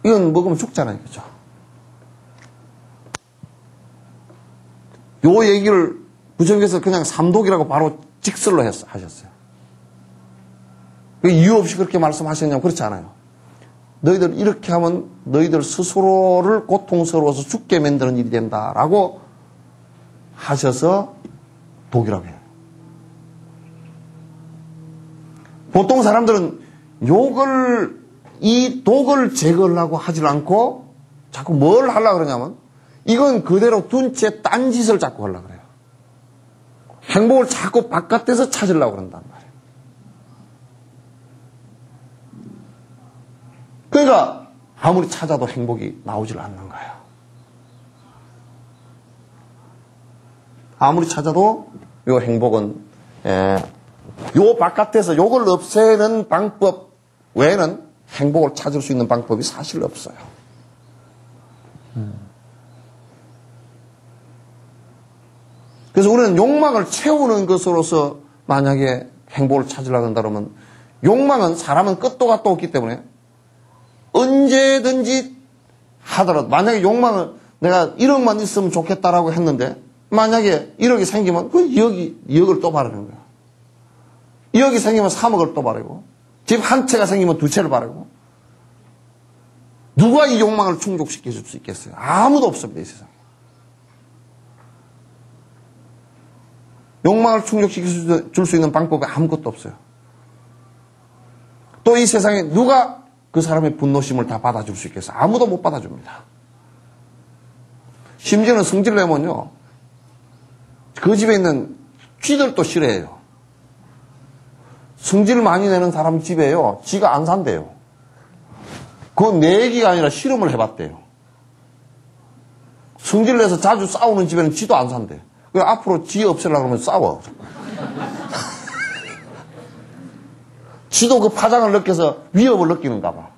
이건 먹으면 죽잖아요, 그죠? 요 얘기를 부처님께서 그냥 삼독이라고 바로 직설로 하셨어요. 왜 이유 없이 그렇게 말씀하셨냐면 그렇지 않아요. 너희들 이렇게 하면 너희들 스스로를 고통스러워서 죽게 만드는 일이 된다라고 하셔서 독이라고 해요. 보통 사람들은 이 독을 제거하려고 하질 않고 자꾸 뭘 하려고 그러냐면 이건 그대로 둔 채 딴 짓을 자꾸 하려고 그래요. 행복을 자꾸 바깥에서 찾으려고 그런단 말이에요. 그러니까 아무리 찾아도 행복이 나오질 않는 거예요. 아무리 찾아도 이 행복은 요 바깥에서 요걸 없애는 방법 외에는 행복을 찾을 수 있는 방법이 사실 없어요. 그래서 우리는 욕망을 채우는 것으로서 만약에 행복을 찾으려고 한다면 욕망은 사람은 끝도 갓도 없기 때문에 언제든지 하더라도 만약에 욕망을 내가 1억만 있으면 좋겠다라고 했는데 만약에 1억이 생기면 그 2억을 또 바라는 거야. 2억이 생기면 3억을 또 바라고 집 한 채가 생기면 두 채를 바라고 누가 이 욕망을 충족시켜 줄 수 있겠어요? 아무도 없습니다, 이 세상에. 욕망을 충족시킬 줄 수 있는 방법이 아무것도 없어요. 또 이 세상에 누가 그 사람의 분노심을 다 받아줄 수 있겠어요? 아무도 못 받아줍니다. 심지어는 성질 내면요, 그 집에 있는 쥐들도 싫어해요. 성질 많이 내는 사람 집에요, 지가 안 산대요. 그건 내 얘기가 아니라 실험을 해봤대요. 성질 내서 자주 싸우는 집에는 지도 안 산대. 그래서 앞으로 지 없애려고 하면 싸워. 지도 그 파장을 느껴서 위협을 느끼는가 봐.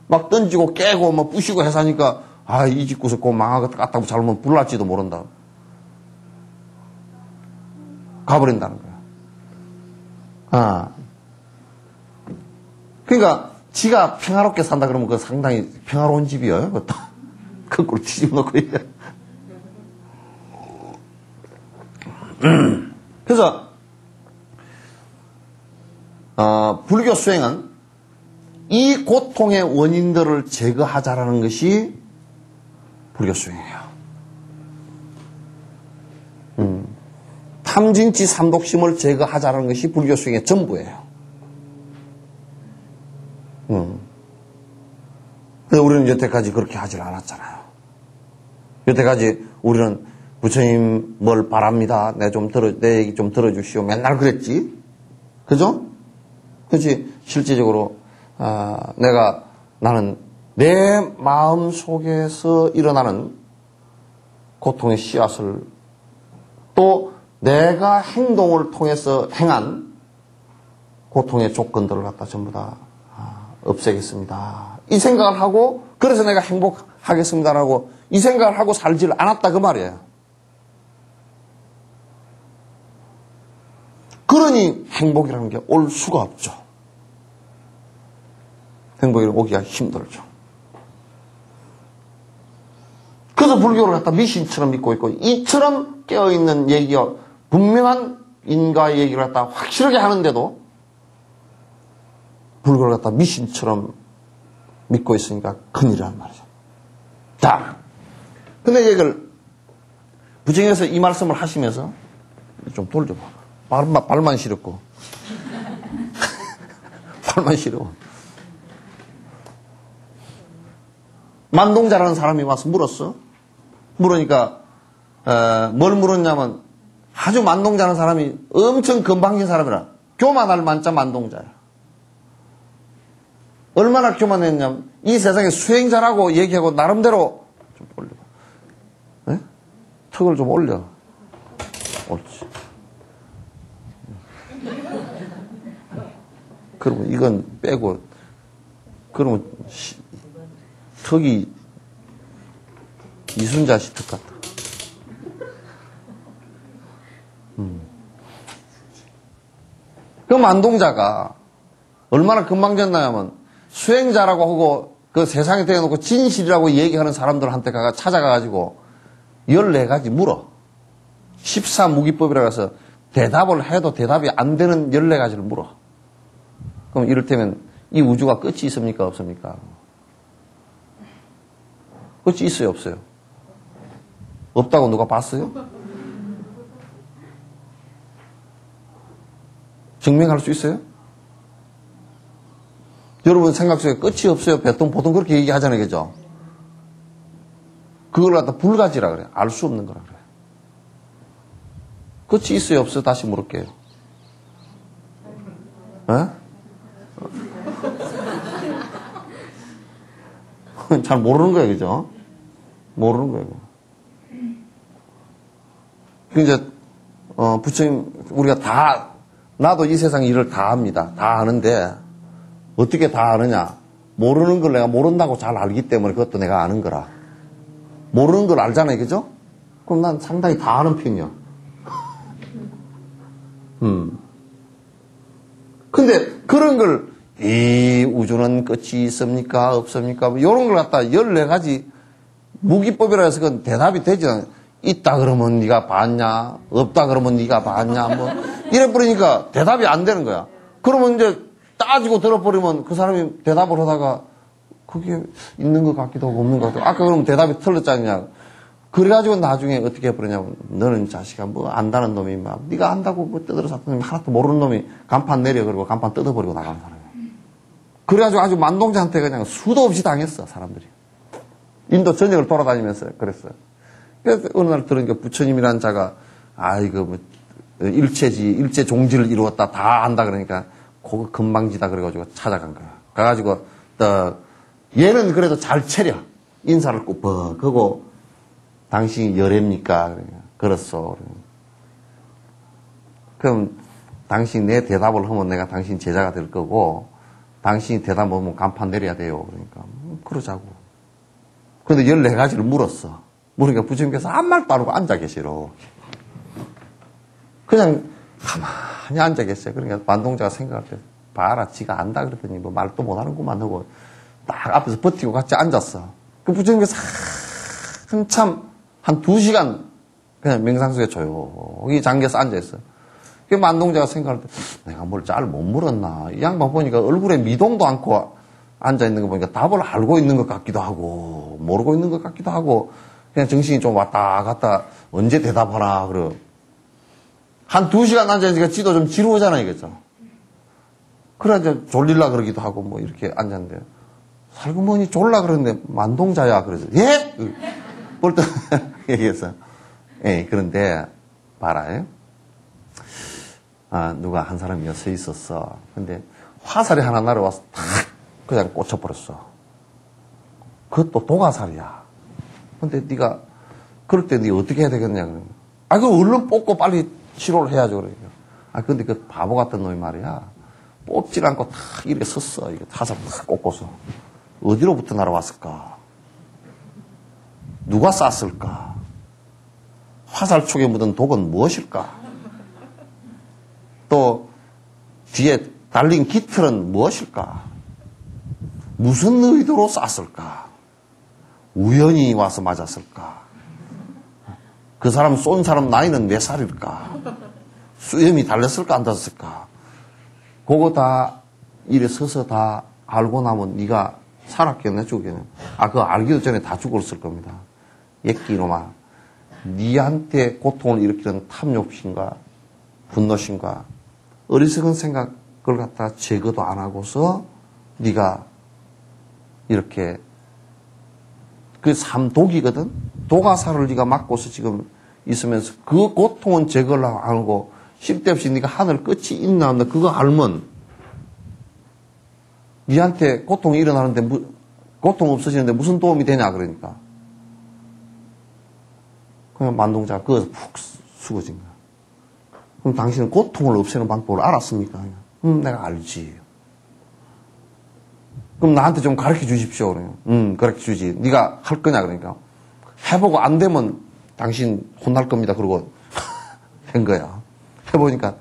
막 던지고 깨고 막 부시고 해서 하니까 이 집 구석 꼭 망하겠다고 잘못 불날지도 모른다. 가버린다는 거야. 그러니까 지가 평화롭게 산다 그러면 그 상당히 평화로운 집이에요. 그것도. 거꾸로 뒤집어 놓고 얘기해. 그래서 불교 수행은 이 고통의 원인들을 제거하자라는 것이 불교 수행이에요. 탐진치 삼독심을 제거하자라는 것이 불교 수행의 전부예요. 그래서 우리는 여태까지 그렇게 하질 않았잖아요. 여태까지 우리는 부처님 뭘 바랍니다. 내 얘기 좀 들어주시오. 맨날 그랬지. 그죠? 그렇지. 실질적으로 나는 내 마음 속에서 일어나는 고통의 씨앗을 또 내가 행동을 통해서 행한 고통의 조건들을 갖다 전부 다 없애겠습니다. 이 생각을 하고 그래서 내가 행복하겠습니다라고 이 생각을 하고 살지를 않았다 그 말이에요. 그러니 행복이라는 게 올 수가 없죠. 행복이 오기가 힘들죠. 그래서 불교를 갖다 미신처럼 믿고 있고 이처럼 깨어있는 얘기가 분명한 인과의 얘기를 갖다 확실하게 하는데도 불교를 갖다 미신처럼 믿고 있으니까 큰일이란 말이죠. 자, 근데 이걸 부처님께서 이 말씀을 하시면서 좀 돌려봐. 발만 시렵고 발만 시려워. 만동자라는 사람이 와서 물었어. 물으니까 뭘 물었냐면 아주 만동자라는 사람이 엄청 건방진 사람이라. 교만할 만자 만동자야. 얼마나 교만했냐면 이 세상에 수행자라고 얘기하고 나름대로 좀 올려. 네? 턱을 좀 올려. 옳지. 그러면 이건 빼고 그러면 턱이 이순자 씨 턱 같다. 그 만동자가 얼마나 건방졌나면 수행자라고 하고 그 세상에 대놓고 진실이라고 얘기하는 사람들한테 찾아가가지고 14가지 물어. 14무기법이라고 해서 대답을 해도 대답이 안 되는 14가지를 물어. 그럼 이를테면 이 우주가 끝이 있습니까? 없습니까? 끝이 있어요? 없어요? 없다고 누가 봤어요? 증명할 수 있어요? 여러분 생각 속에 끝이 없어요? 보통 그렇게 얘기하잖아요. 그죠? 그걸 갖다 불가지라 그래요. 알 수 없는 거라 그래요. 끝이 있어요? 없어요? 다시 물을게요. 잘 모르는 거예요. 그죠? 모르는 거예요. 이제 부처님 우리가 나도 이 세상 일을 다 합니다. 다 아는데 어떻게 다 아느냐? 모르는 걸 내가 모른다고 잘 알기 때문에 그것도 내가 아는 거라. 모르는 걸 알잖아요. 그죠? 그럼 난 상당히 다 아는 편이야. 근데 그런 걸 이 우주는 끝이 있습니까? 없습니까? 뭐 이런 걸 갖다 14가지 무기법이라 해서 그건 대답이 되지 않아요. 있다 그러면 네가 봤냐? 없다 그러면 네가 봤냐? 뭐 이래 버리니까 대답이 안 되는 거야. 그러면 이제 따지고 들어버리면 그 사람이 대답을 하다가 그게 있는 것 같기도 하고 없는 것 같기도 하고 아까 그러면 대답이 틀렸잖냐. 그래가지고 나중에 어떻게 해버리냐면, 너는 자식아, 뭐 안다는 놈이 막, 네가 안다고 뭐 뜯어서 샀더니 하나도 모르는 놈이 간판 내려, 그리고 간판 뜯어버리고 나가는 사람이야. 그래가지고 아주 만동자한테 그냥 수도 없이 당했어, 사람들이. 인도 전역을 돌아다니면서 그랬어요. 그래서 어느 날 들으니까 부처님이라는 자가, 이거 뭐, 일체 종지를 이루었다, 다 안다 그러니까, 그거 금방지다 그래가지고 찾아간 거야. 가가지고, 얘는 그래도 잘 차려. 인사를 꾹 하고, 당신이 열애입니까? 그러니까, 그렇소. 그럼, 당신이 내 대답을 하면 내가 당신 제자가 될 거고, 당신이 대답하면 간판 내려야 돼요. 그러니까, 그러자고. 근데 14가지를 물었어. 물으니까 부처님께서 아무 말도 안 하고 앉아 계시러. 그냥 가만히 앉아 계세요. 그러니까 만동자가 생각할 때, 봐라, 지가 안다 그랬더니 뭐 말도 못 하는구만 하고, 딱 앞에서 버티고 같이 앉았어. 그 부처님께서 한참, 한 2시간 그냥 명상속에 조용히 잠겨서 앉아있어요. 그 만동자가 생각할 때, 내가 뭘 잘 못 물었나. 이 양반 보니까 얼굴에 미동도 않고 앉아있는 거 보니까 답을 알고 있는 것 같기도 하고, 모르고 있는 것 같기도 하고, 그냥 정신이 좀 왔다 갔다 언제 대답하나, 그래. 한 2시간 앉아있으니까 지도 좀 지루하잖아, 이거죠. 그래, 이제 졸릴라 그러기도 하고, 뭐, 이렇게 앉았는데, 살구머니 졸라 그러는데, 만동자야. 그래서, 예? 벌떡 얘기했어. 예, 그런데, 봐라, 누가 한 사람이 서 있었어. 근데, 화살이 하나 날아와서 탁, 그냥 꽂혀버렸어. 그것도 도가살이야. 근데 네가 그럴 때 네 어떻게 해야 되겠냐, 그러면. 그거 얼른 뽑고 빨리 치료를 해야죠, 그러니까. 근데 그 바보 같은 놈이 말이야. 뽑질 않고 탁 이렇게 섰어. 이게 화살 탁 꽂고서. 어디로부터 날아왔을까? 누가 쐈을까? 화살촉에 묻은 독은 무엇일까? 또 뒤에 달린 깃털은 무엇일까? 무슨 의도로 쐈을까? 우연히 와서 맞았을까? 그 사람 쏜 사람 나이는 몇 살일까? 수염이 달렸을까 안 달렸을까? 그거 다 이래 서서 다 알고 나면 네가 살았겠네 죽겠네. 그거 알기도 전에 다 죽었을 겁니다. 예끼 이놈아. 네한테 고통을 일으키는 탐욕심과 분노심과 어리석은 생각을 갖다 제거도 안 하고서 네가 이렇게 그 삼독이거든. 도가살을 네가 맞고서 지금 있으면서 그 고통은 제거를 안 하고 쓸데없이 네가 하늘 끝이 있나 없나 그거 알면 네한테 고통이 일어나는데 고통 없어지는데 무슨 도움이 되냐 그러니까. 그냥 만동자가 거기서 푹 숙어진 거야. 그럼 당신은 고통을 없애는 방법을 알았습니까? 내가 알지. 그럼 나한테 좀 가르쳐 주십시오. 그래요. 가르쳐 주지. 네가 할 거냐 그러니까. 해보고 안 되면 당신 혼날 겁니다. 그러고 한 거야. 해보니까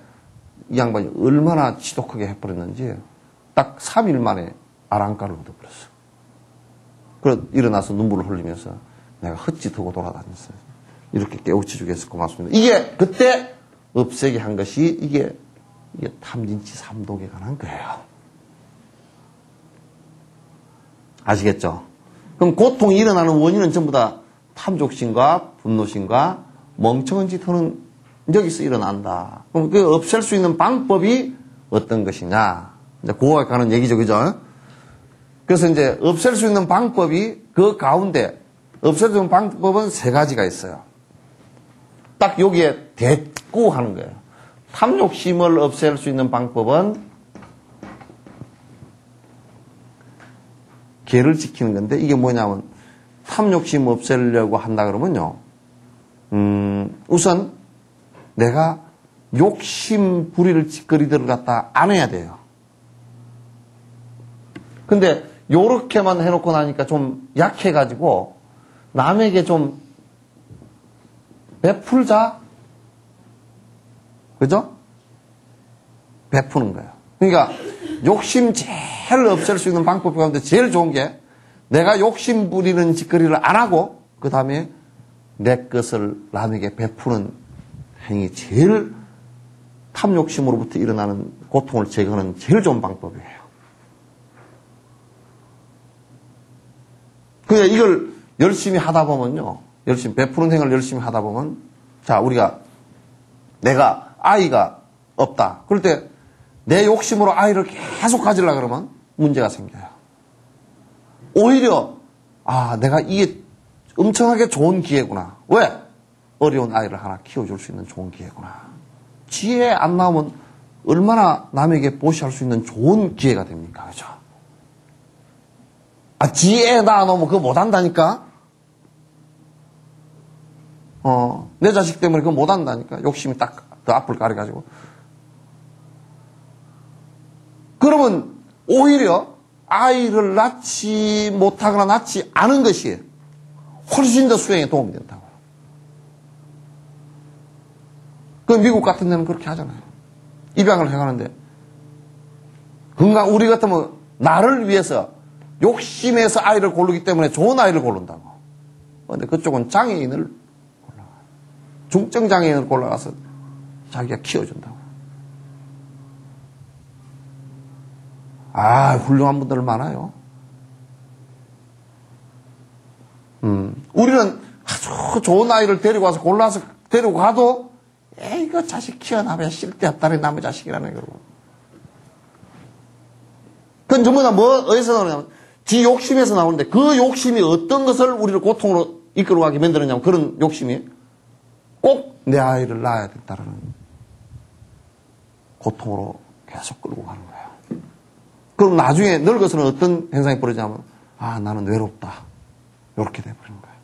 이 양반이 얼마나 지독하게 해버렸는지 딱 3일 만에 아랑가를 얻어버렸어. 그래 일어나서 눈물을 흘리면서 내가 헛짓하고 돌아다녔어요. 이렇게 깨우쳐 주겠어 고맙습니다. 이게 그때 없애게 한 것이 이게 탐진치 삼독에 관한 거예요. 아시겠죠? 그럼 고통이 일어나는 원인은 전부 다 탐욕심과 분노심과 멍청한 짓 하는 여기서 일어난다. 그럼 그 없앨 수 있는 방법이 어떤 것이냐? 이제 그거에 관한 얘기죠, 그죠? 그래서 이제 없앨 수 있는 방법이 그 가운데 없앨 수 있는 방법은 3가지가 있어요. 딱 여기에 대꾸 하는 거예요. 탐욕심을 없앨 수 있는 방법은 계를 지키는 건데 이게 뭐냐면 탐욕심 없애려고 한다 그러면요. 우선 내가 욕심 부릴 짓거리들을 갖다 안 해야 돼요. 근데 요렇게만 해놓고 나니까 좀 약해가지고 남에게 좀 베풀자. 그죠? 베푸는 거예요. 그러니까 욕심 제일 없앨 수 있는 방법 가운데 제일 좋은 게 내가 욕심 부리는 짓거리를 안 하고 그 다음에 내 것을 남에게 베푸는 행위 제일 탐욕심으로부터 일어나는 고통을 제거하는 제일 좋은 방법이에요. 그냥 이걸 열심히 하다 보면요. 열심히, 베푸는 행을 열심히 하다 보면, 자, 내가 아이가 없다. 그럴 때 내 욕심으로 아이를 계속 가지려고 그러면 문제가 생겨요. 오히려, 내가 이게 엄청나게 좋은 기회구나. 왜? 어려운 아이를 하나 키워줄 수 있는 좋은 기회구나. 지혜 안 나오면 얼마나 남에게 보시할 수 있는 좋은 기회가 됩니까? 그죠? 지혜 나오면 그거 못한다니까? 내 자식 때문에 그거 못한다니까? 욕심이 딱 더 앞을 가려가지고. 그러면 오히려 아이를 낳지 못하거나 낳지 않은 것이 훨씬 더 수행에 도움이 된다고. 그 미국 같은 데는 그렇게 하잖아요. 입양을 해가는데 우리 같으면 나를 위해서 욕심에서 아이를 고르기 때문에 좋은 아이를 고른다고. 그런데 그쪽은 장애인을 골라가요. 중증 장애인을 골라가서 자기가 키워준다고. 훌륭한 분들 많아요. 우리는 아주 좋은 아이를 데리고 와서 골라서 데리고 가도 이거 자식 키워놔봐야 쓸데없다니 남의 자식이라는 거고. 그건 전부 다 어디서 나오냐면 지 욕심에서 나오는데 그 욕심이 어떤 것을 우리를 고통으로 이끌어가게 만들었냐면 그런 욕심이 꼭 내 아이를 낳아야 된다는 고통으로 계속 끌고 가는 거예요. 그럼 나중에 늙어서는 어떤 현상이 벌어지냐면 나는 외롭다. 이렇게 돼버리는 거예요.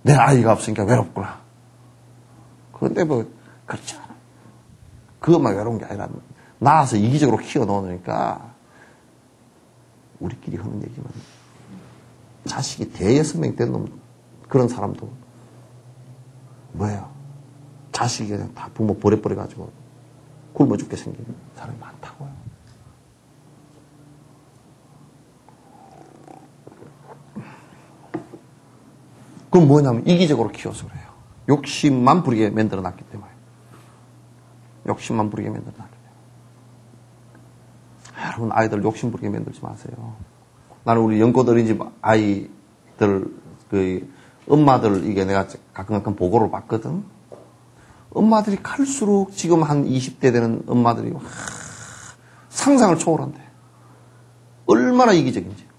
내 아이가 없으니까 외롭구나. 그런데 그렇지 않아. 그것만 외로운 게 아니라 낳아서 이기적으로 키워놓으니까 우리끼리 하는 얘기만 자식이 대여선명이 된 놈 그런 사람도 뭐예요? 자식이 그냥 다 부모 버려버려가지고 굶어 죽게 생긴 사람이 많다고요. 그건 뭐냐면 이기적으로 키워서 그래요. 욕심만 부리게 만들어놨기 때문에. 욕심만 부리게 만들어놨기 때문에. 여러분 아이들 욕심 부리게 만들지 마세요. 나는 우리 연꽃 어린이집 아이들 엄마들 이게 내가 가끔 보고를 봤거든. 엄마들이 갈수록 지금 한 20대 되는 엄마들이 상상을 초월한대. 얼마나 이기적인지.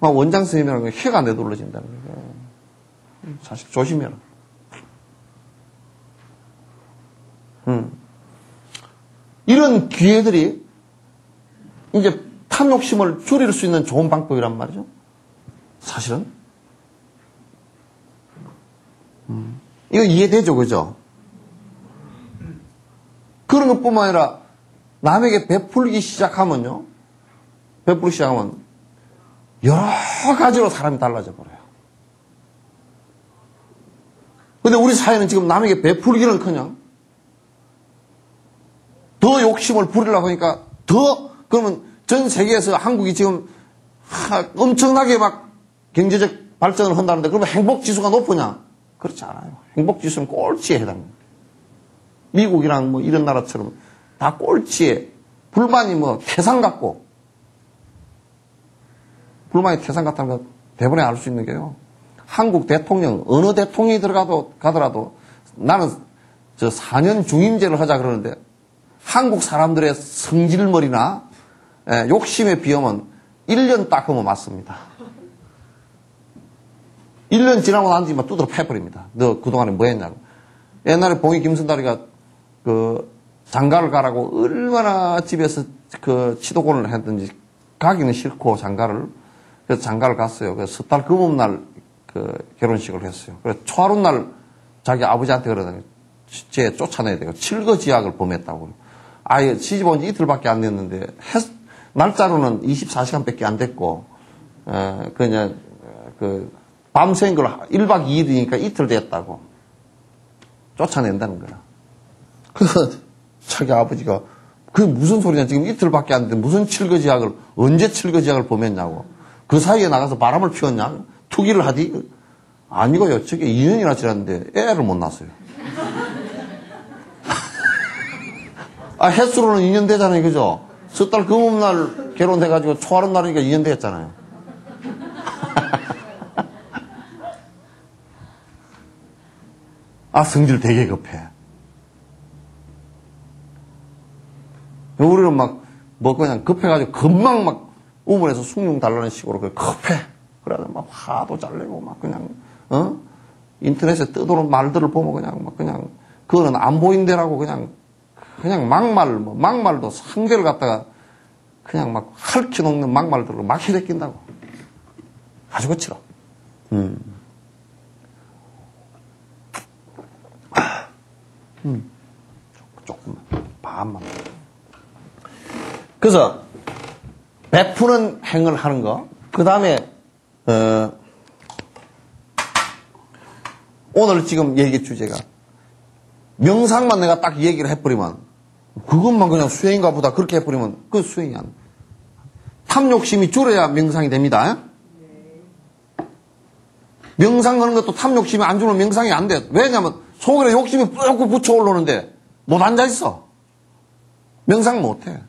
원장 선생님이라는 게 혀가 내둘러진다는 거예요. 자식 조심해라. 이런 기회들이 이제 탐욕심을 줄일 수 있는 좋은 방법이란 말이죠. 사실은. 이거 이해되죠, 그죠? 그런 것뿐만 아니라 남에게 베풀기 시작하면 여러 가지로 사람이 달라져 버려요. 근데 우리 사회는 지금 남에게 베풀기는커녕 더 욕심을 부리려고 하니까 그러면 전 세계에서 한국이 지금 엄청나게 막 경제적 발전을 한다는데 그러면 행복지수가 높으냐? 그렇지 않아요. 행복지수는 꼴찌에 해당합니다. 미국이랑 이런 나라처럼 다 꼴찌에 불만이 태산 같고 불만이 태산 같다는 걸 대번에 알 수 있는 게요. 한국 대통령 어느 대통령이 가더라도 나는 4년 중임제를 하자 그러는데 한국 사람들의 성질머리나 욕심에 비하면 1년 딱 하면 맞습니다. 1년 지나고 난 뒤만 두드러 패버립니다. 너 그동안에 뭐 했냐고. 옛날에 봉이 김선달이가 장가를 가라고 얼마나 집에서 치도곤을 했든지 가기는 싫고 그래서 장가를 갔어요. 그래서 섣달 금음날 결혼식을 했어요. 그래서 초하룻날 자기 아버지한테 그러더니 쟤 쫓아내야 되고 칠거지약을 범했다고. 아예 시집 온 지 이틀밖에 안 됐는데 날짜로는 24시간밖에 안 됐고 그냥 밤새인 걸 1박 2일이니까 이틀 됐다고 쫓아낸다는 거야. 그래서 자기 아버지가 그게 무슨 소리냐, 지금 이틀밖에 안 됐는데 무슨 칠거지약을 언제 칠거지약을 범했냐고. 그 사이에 나가서 바람을 피웠냐, 투기를 하디. 아니고요, 저게 2년이나 지났는데 애를 못 낳았어요. 횟수로는 2년 되잖아요, 그죠? 석 달 금음날 결혼해가지고 초하룻 날이니까 2년 됐잖아요. 아, 성질 되게 급해. 우리는 막, 뭐 그냥 급해가지고 금방 막 우물에서 숭늉 달라는 식으로 급해. 그래서 막 화도 잘 내고 막 그냥, 인터넷에 뜨도록 말들을 보면 그냥 막 그냥, 그거는 안 보인대라고 그냥 막말도 상대를 갖다가 그냥 막 핥혀놓는 막말들로 막 해대낀다고. 아주 거칠어. 조금만. 반만. 그래서, 베푸는 행을 하는 거. 그 다음에, 오늘 지금 얘기 주제가, 명상만 내가 딱 얘기를 해버리면, 그것만 그냥 수행인가 보다 그렇게 해버리면, 그 수행이 안 돼. 탐욕심이 줄어야 명상이 됩니다. 명상하는 것도 탐욕심이 안 주면 명상이 안 돼. 왜냐면, 속에 욕심이 뿌옇고 붙여 올라오는데, 못 앉아있어. 명상 못해.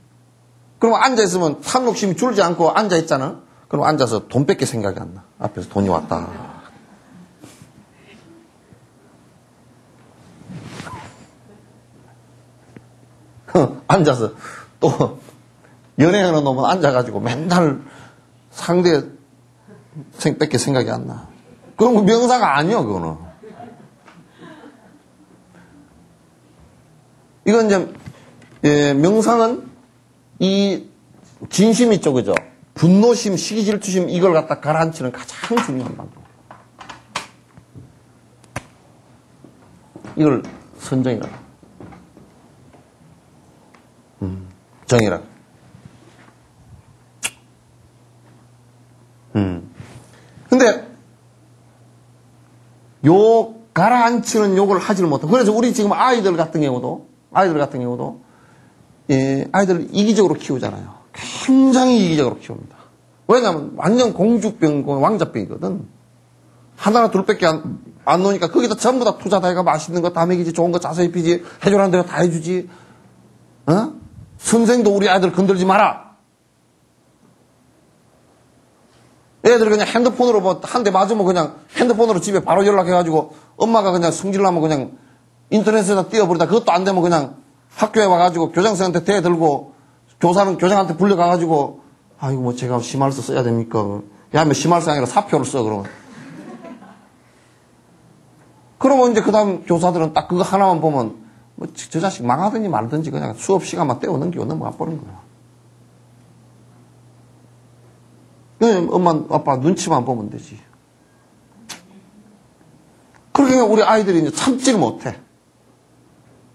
그럼 앉아있으면 탐욕심이 줄지 않고 앉아있잖아? 그럼 앉아서 돈 뺏길 생각이 안 나. 앞에서 돈이 왔다. 앉아서 또 연애하는 놈은 앉아가지고 맨날 상대 뺏길 생각이 안 나. 그럼 명상 아니야, 그거는. 이건 이제, 명상은 이 진심 있죠, 그죠? 분노심, 시기질투심 이걸 갖다 가라앉히는 가장 중요한 방법. 이걸 선정이라. 정이라. 근데 요 가라앉히는 욕을 하지를 못하고, 그래서 우리 지금 아이들 같은 경우도 아이들 이기적으로 키우잖아요. 굉장히 이기적으로 키웁니다. 왜냐하면 완전 공주병, 왕자병이거든. 하나나 둘밖에 안 노니까 거기다 전부 다 투자 다 해가 맛있는 거 다 먹이지, 좋은 거 자세히 피지, 해주라는 대로 다 해주지. 선생도 우리 아이들 건들지 마라. 애들 그냥 핸드폰으로 뭐 한 대 맞으면 그냥 핸드폰으로 집에 바로 연락해가지고 엄마가 그냥 성질나면 그냥 인터넷에다 띄워버리다 그것도 안 되면 그냥 학교에 와가지고 교장선생한테 대들고 교사는 교장한테 불려가가지고 아 이거 뭐 제가 심할서 써야 됩니까? 야 뭐 심할서 아니라 사표를 써 그러면. 그러면 이제 그 다음 교사들은 딱 그거 하나만 보면 뭐 저 자식 망하든지 말든지 그냥 수업 시간만 떼어 넘기고 넘어가 버린 거야. 그냥 엄마 아빠 눈치만 보면 되지. 그렇게 우리 아이들이 이제 참지를 못해.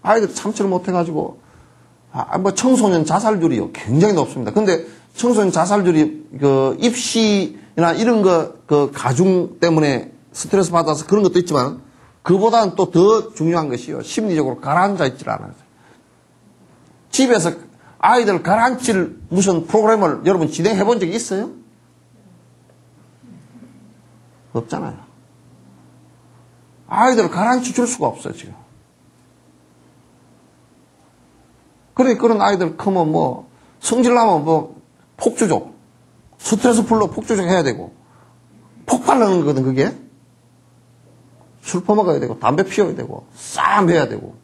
아이들이 참지를 못해가지고 뭐 청소년 자살률이 굉장히 높습니다. 근데 청소년 자살률이 그 입시나 이런 거 그 가중 때문에 스트레스 받아서 그런 것도 있지만 그보다는 또 더 중요한 것이요. 심리적으로 가라앉아 있질 않아요. 집에서 아이들 가라앉힐 무슨 프로그램을 여러분 진행해 본 적이 있어요? 없잖아요. 아이들을 가라앉혀 줄 수가 없어요, 지금. 그래, 그런 아이들 크면 뭐, 성질나면 뭐, 폭주족. 스트레스 풀로 폭주족 해야 되고, 폭발하는 거거든, 그게. 술 퍼먹어야 되고, 담배 피워야 되고, 싸움 해야 되고.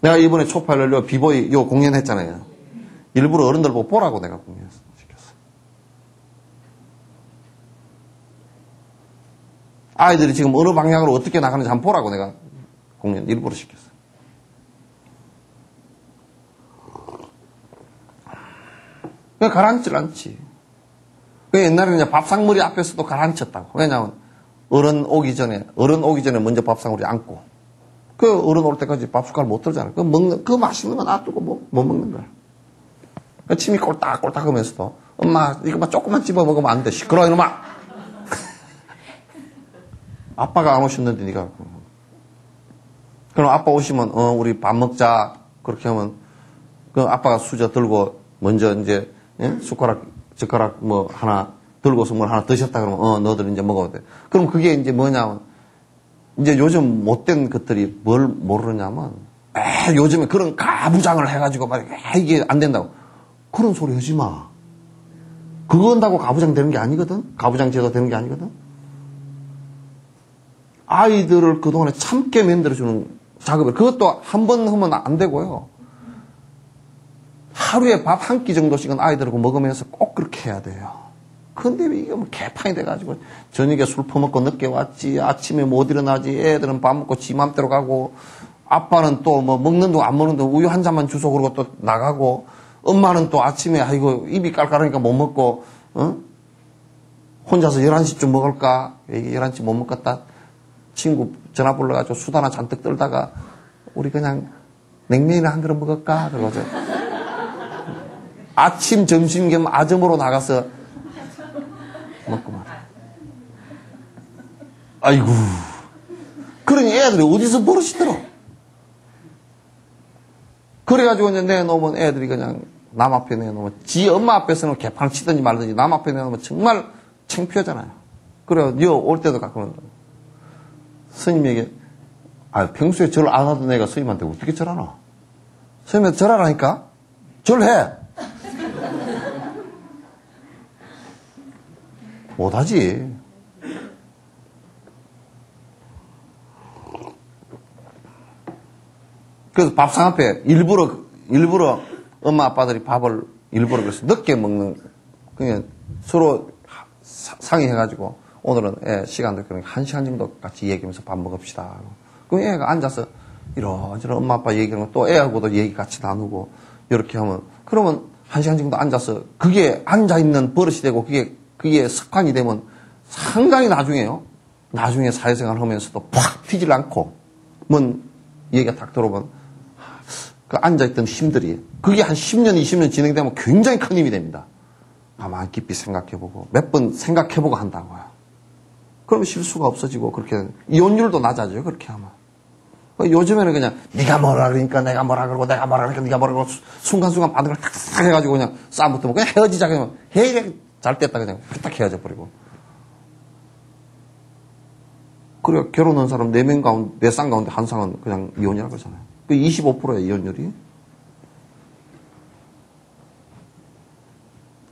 내가 이번에 초파일러 비보이 요 공연했잖아요. 일부러 어른들 보고 보라고 내가 공연시켰어. 아이들이 지금 어느 방향으로 어떻게 나가는지 한번 보라고 내가 공연 일부러 시켰어. 그냥 가라앉질 않지. 그 옛날에는 이제 밥상머리 앞에서도 가라앉혔다고. 왜냐하면 어른 오기 전에 먼저 밥상머리 앉고 그 어른 올 때까지 밥 숟갈 못 들잖아. 그 맛있는 거 놔두고 못 먹는 거야. 침이 꼴딱꼴딱 하면서도 엄마 이거만 조금만 집어 먹으면 안 돼. 시끄러워 이놈아. 아빠가 안 오셨는데 네가 그럼 아빠 오시면 우리 밥 먹자 그렇게 하면 그 아빠가 수저 들고 먼저 이제 젓가락 뭐 하나 들고서 뭘 하나 드셨다 그러면 너들 이제 먹어도 돼. 그럼 그게 이제 뭐냐면 이제 요즘 못된 것들이 뭘 모르냐면 요즘에 그런 가부장을 해가지고 막 이게 안 된다고. 그런 소리 하지 마. 그거 한다고 가부장 되는 게 아니거든. 가부장 제도 되는 게 아니거든. 아이들을 그동안에 참게 만들어주는 작업을, 그것도 한 번 하면 안 되고요. 하루에 밥 한 끼 정도씩은 아이들하고 먹으면서 꼭 그렇게 해야 돼요. 근데 이게 뭐 개판이 돼가지고 저녁에 술 퍼먹고 늦게 왔지, 아침에 못 일어나지, 애들은 밥 먹고 지 맘대로 가고, 아빠는 또 뭐 먹는 동안 안 먹는 동안 우유 한 잔만 주소 그러고 또 나가고, 엄마는 또 아침에 아이고 입이 깔깔하니까 못 먹고, 혼자서 11시쯤 먹을까? 11시 못 먹겠다. 친구 전화 불러가지고 수다나 잔뜩 떨다가 우리 그냥 냉면이나 한 그릇 먹을까? 그러고서 아침, 점심 겸 아점으로 나가서 먹고 말이야. 아이고. 그러니 애들이 어디서 버릇이 들어? 그래가지고 이제 내놓으면 애들이 그냥 남 앞에 내놓으면 지 엄마 앞에서는 개판 치든지 말든지 남 앞에 내놓으면 정말 창피하잖아요. 그래요. 너 올 때도 가끔은 스님에게, 평소에 절 안 하던 애가 스님한테 어떻게 절하나? 스님한테 절하라니까? 절해! 못하지. 그래서 밥상 앞에 일부러 엄마 아빠들이 밥을 일부러 그래서 늦게 먹는, 그냥 서로 상의해가지고 오늘은 시간도 그러니까 1시간 정도 같이 얘기하면서 밥 먹읍시다. 그럼 애가 앉아서 이런저런 엄마 아빠 얘기하는 거 또 애하고도 얘기 같이 나누고 이렇게 하면, 그러면 1시간 정도 앉아서 그게 앉아있는 버릇이 되고 그게 습관이 되면 상당히 나중에 사회생활 하면서도 팍 튀질 않고, 뭔 얘기가 딱 들어오면 그 앉아있던 힘들이, 그게 한 10년, 20년 진행되면 굉장히 큰 힘이 됩니다. 가만히 깊이 생각해보고, 몇 번 생각해보고 한다고요. 그러면 실수가 없어지고, 그렇게, 이혼율도 낮아져요, 그렇게 하면. 요즘에는 그냥, 네가 뭐라 그러니까 내가 뭐라 그러고, 내가 뭐라 그러니까 네가 뭐라 그러고, 순간순간 받은 걸 탁탁 해가지고 그냥 싸움부터 그냥 헤어지자, 그냥, 잘 됐다, 그냥, 딱 헤어져 버리고. 그래, 결혼한 사람 4명 가운데, 4쌍 가운데 한 쌍은 그냥 이혼이라고 그러잖아요. 그 25%예요, 이혼율이.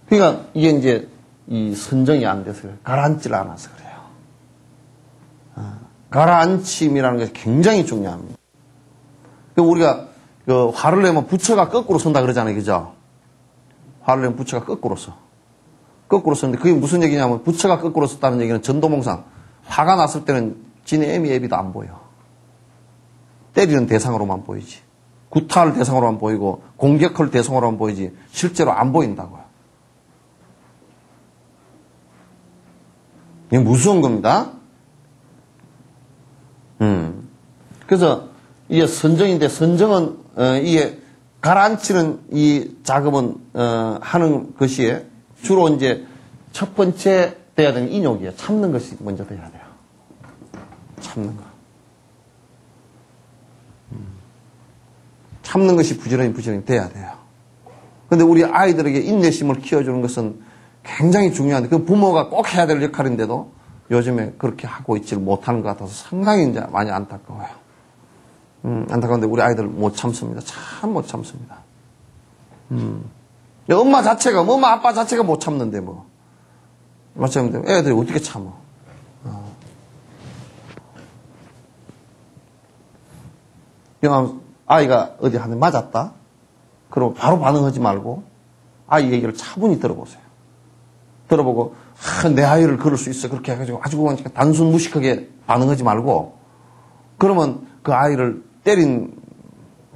그러니까 이게 이제 이 선정이 안 돼서 그래요. 가라앉지를 않아서 그래요. 가라앉힘이라는 것이 굉장히 중요합니다. 우리가 그 화를 내면 부처가 거꾸로 선다 그러잖아요, 그죠? 화를 내면 부처가 거꾸로 서. 거꾸로 서는데 그게 무슨 얘기냐면, 부처가 거꾸로 섰다는 얘기는 전도몽상. 화가 났을 때는 진의 애미 애비도 안 보여. 때리는 대상으로만 보이지. 구타할 대상으로만 보이고 공격할 대상으로만 보이지 실제로 안 보인다고요. 이게 무서운 겁니다. 그래서 이게 선정인데, 선정은 이게 가라앉히는 이 작업은 하는 것이 주로 이제 첫 번째 돼야 되는 인욕이에요. 참는 것이 먼저 돼야 돼요. 참는 거. 참는 것이 부지런히 돼야 돼요. 근데 우리 아이들에게 인내심을 키워주는 것은 굉장히 중요한데, 그 부모가 꼭 해야 될 역할인데도 요즘에 그렇게 하고 있지를 못하는 것 같아서 상당히 이제 많이 안타까워요. 안타까운데 우리 아이들 못 참습니다. 참 못 참습니다. 엄마 자체가, 엄마 아빠 자체가 못 참는데 뭐. 마찬가지로 애들이 어떻게 참아. 아이가 어디 한 대 맞았다? 그럼 바로 반응하지 말고 아이 얘기를 차분히 들어보세요. 들어보고, 내 아이를 그럴 수 있어. 그렇게 해가지고 아주 그냥 단순 무식하게 반응하지 말고, 그러면 그 아이를 때린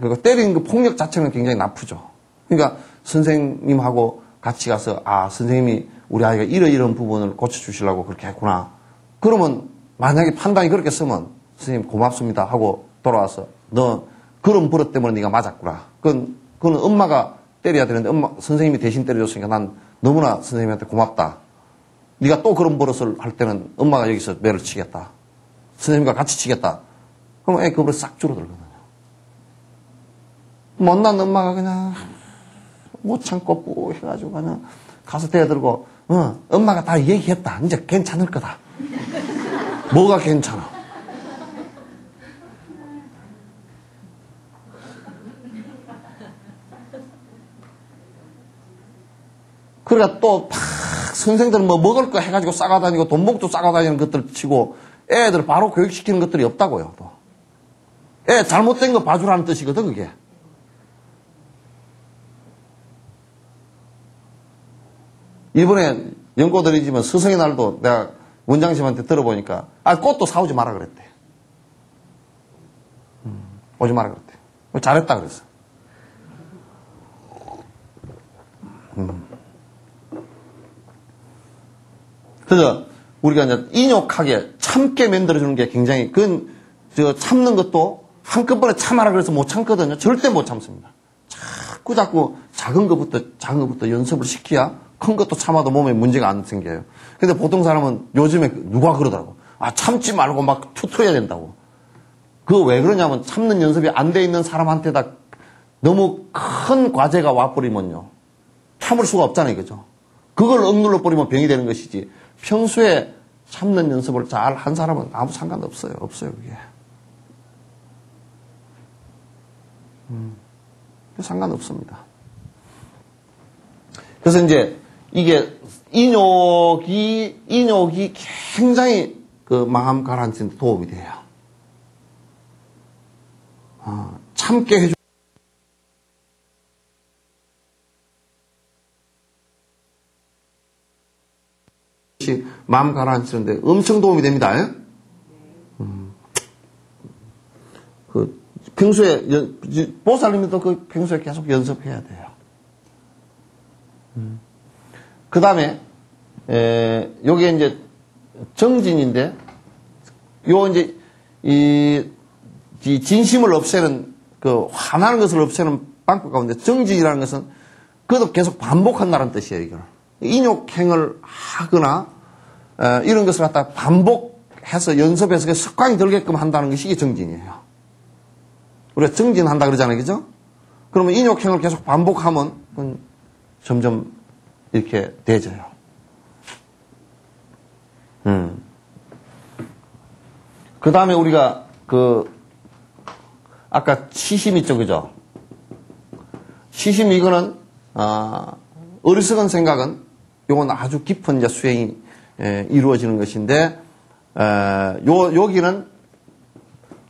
그 폭력 자체는 굉장히 나쁘죠. 그러니까 선생님하고 같이 가서, 선생님이 우리 아이가 이런 부분을 고쳐주시려고 그렇게 했구나. 그러면 만약에 판단이 그렇게 쓰면, 선생님 고맙습니다 하고 돌아와서, 너 그런 버릇 때문에 네가 맞았구나. 그건 엄마가 때려야 되는데 선생님이 대신 때려줬으니까 난 너무나 선생님한테 고맙다. 네가 또 그런 버릇을 할 때는 엄마가 여기서 매를 치겠다. 선생님과 같이 치겠다. 그럼 그 버릇 싹 줄어들거든요. 못난 엄마가 그냥 못 참고 뿌 해가지고 그냥 가서 대들고, 엄마가 다 얘기했다. 이제 괜찮을 거다. 뭐가 괜찮아? 그러니까 또 팍 선생들은 뭐 먹을 거 해가지고 싸가다니고 돈봉투 싸가다니는 것들 치고 애들 바로 교육시키는 것들이 없다고요. 또. 애 잘못된 거 봐주라는 뜻이거든 그게. 이번에 연고드리지만 스승의 날도 내가 원장님한테 들어보니까 꽃도 사오지 마라 그랬대. 오지 마라 그랬대. 잘했다 그랬어. 그래서 우리가 이제 인욕하게 참게 만들어주는 게 굉장히 참는 것도 한꺼번에 참아라 그래서 못 참거든요. 절대 못 참습니다. 자꾸 작은 것부터 연습을 시켜야 큰 것도 참아도 몸에 문제가 안 생겨요. 근데 보통 사람은 요즘에 누가 그러더라고. 참지 말고 막 투투해야 된다고. 그거 왜 그러냐면 참는 연습이 안 돼 있는 사람한테다 너무 큰 과제가 와버리면요. 참을 수가 없잖아요. 그죠? 그걸 억눌러 버리면 병이 되는 것이지. 평소에 참는 연습을 잘 한 사람은 아무 상관없어요. 없어요, 그게. 상관없습니다. 그래서 이제 이게 인욕이 굉장히 그 마음 가라앉히는 데 도움이 돼요. 참게 해주 마음 가라앉히는데 엄청 도움이 됩니다. 평소에 보살님도 평소에 계속 연습해야 돼요. 그 다음에 요게 이제 정진인데 요 이제 이 진심을 없애는 화나는 것을 없애는 방법 가운데 정진이라는 것은 그것도 계속 반복한다는 뜻이에요. 이걸 인욕행을 하거나 이런 것을 갖다 반복해서 연습해서 그 습관이 들게끔 한다는 것이 이게 정진이에요. 우리가 정진한다 그러잖아요. 그죠? 그러면 인욕행을 계속 반복하면 점점 이렇게 돼져요. 그 다음에 우리가 아까 치심 있죠. 그죠? 치심 이거는, 어리석은 생각은 요건 아주 깊은 이제 수행이 이루어지는 것인데,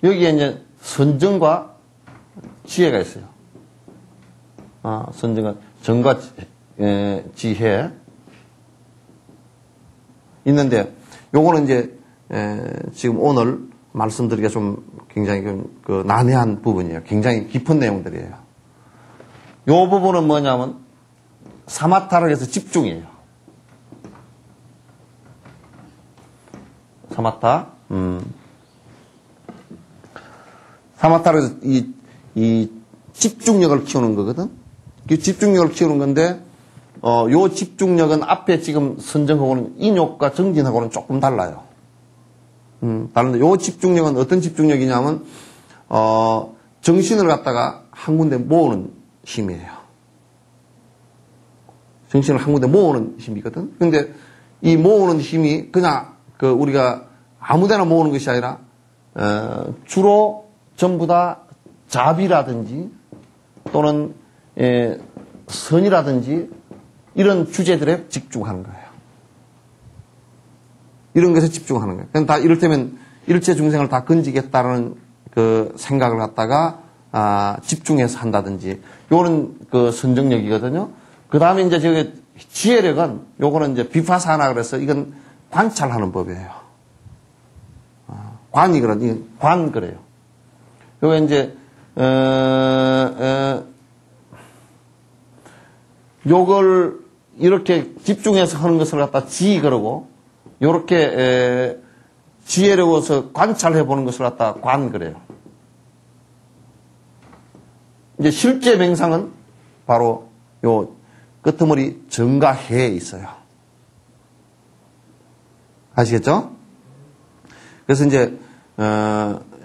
여기에 이제 선정과 지혜가 있어요. 선정과, 정과 지혜. 있는데, 요거는 이제, 지금 오늘 말씀드리기가 좀 굉장히 난해한 부분이에요. 굉장히 깊은 내용들이에요. 요 부분은 뭐냐면, 사마타를 해서 집중이에요. 사마타. 사마타를 해서 이 집중력을 키우는 거거든. 이 집중력을 키우는 건데, 요 집중력은 앞에 지금 선정하고는 인욕과 정진하고는 조금 달라요. 다른데 요 집중력은 어떤 집중력이냐면, 정신을 갖다가 한 군데 모으는 힘이에요. 정신을 한 군데 모으는 힘이거든. 근데 이 모으는 힘이 그냥 우리가 아무데나 모으는 것이 아니라, 주로 전부 다 자비라든지 또는 선이라든지 이런 주제들에 집중하는 거예요. 이런 것에 집중하는 거예요. 그냥 다 이를테면 일체 중생을 다 건지겠다는 그 생각을 갖다가 집중해서 한다든지 요거는 선정력이거든요. 그 다음에 이제 저기 지혜력은 요거는 이제 비파사나 그래서 이건 관찰하는 법이에요. 관 그래요. 요게 이제 요걸 이렇게 집중해서 하는 것을 갖다 지 그러고 요렇게 지혜로워서 관찰해 보는 것을 갖다 관 그래요. 이제 실제 명상은 바로 요 끄트머리 정과 해에 있어요. 아시겠죠? 그래서 이제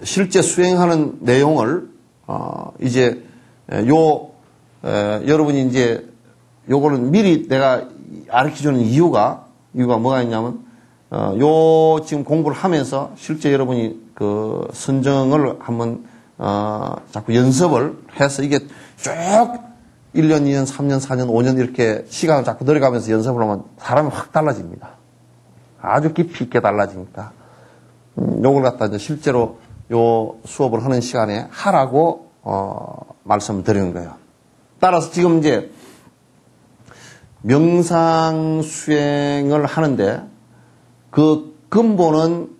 실제 수행하는 내용을 이제 여러분이 이제 요거는 미리 내가 가르쳐주는 이유가 뭐가 있냐면 요 지금 공부를 하면서 실제 여러분이 선정을 한번 자꾸 연습을 해서 이게 쭉 1년, 2년, 3년, 4년, 5년 이렇게 시간을 자꾸 늘어가면서 연습을 하면 사람이 확 달라집니다. 아주 깊이 있게 달라지니까. 요걸 갖다 이제 실제로 요 수업을 하는 시간에 하라고, 말씀을 드리는 거예요. 따라서 지금 이제 명상 수행을 하는데 그 근본은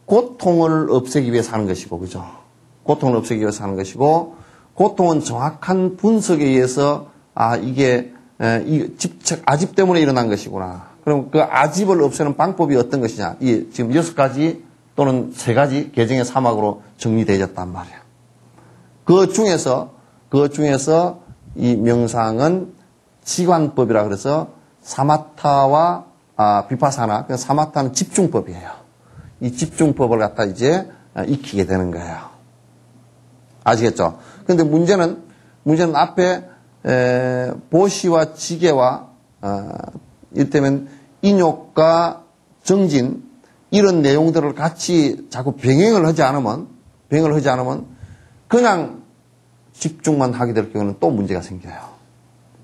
고통을 없애기 위해서 하는 것이고, 그죠? 고통을 없애기 위해서 하는 것이고, 고통은 정확한 분석에 의해서, 이게, 아집 때문에 일어난 것이구나. 그럼 그 아집을 없애는 방법이 어떤 것이냐. 이 지금 6가지 또는 3가지 개정의 사막으로 정리되어졌단 말이야. 그 중에서 이 명상은 지관법이라 그래서 사마타와 비파사나, 사마타는 집중법이에요. 이 집중법을 갖다 이제 익히게 되는 거예요. 아시겠죠? 근데 문제는 앞에 보시와 지게와 이를테면 인욕과 정진 이런 내용들을 같이 자꾸 병행을 하지 않으면 그냥 집중만 하게 될 경우는 또 문제가 생겨요.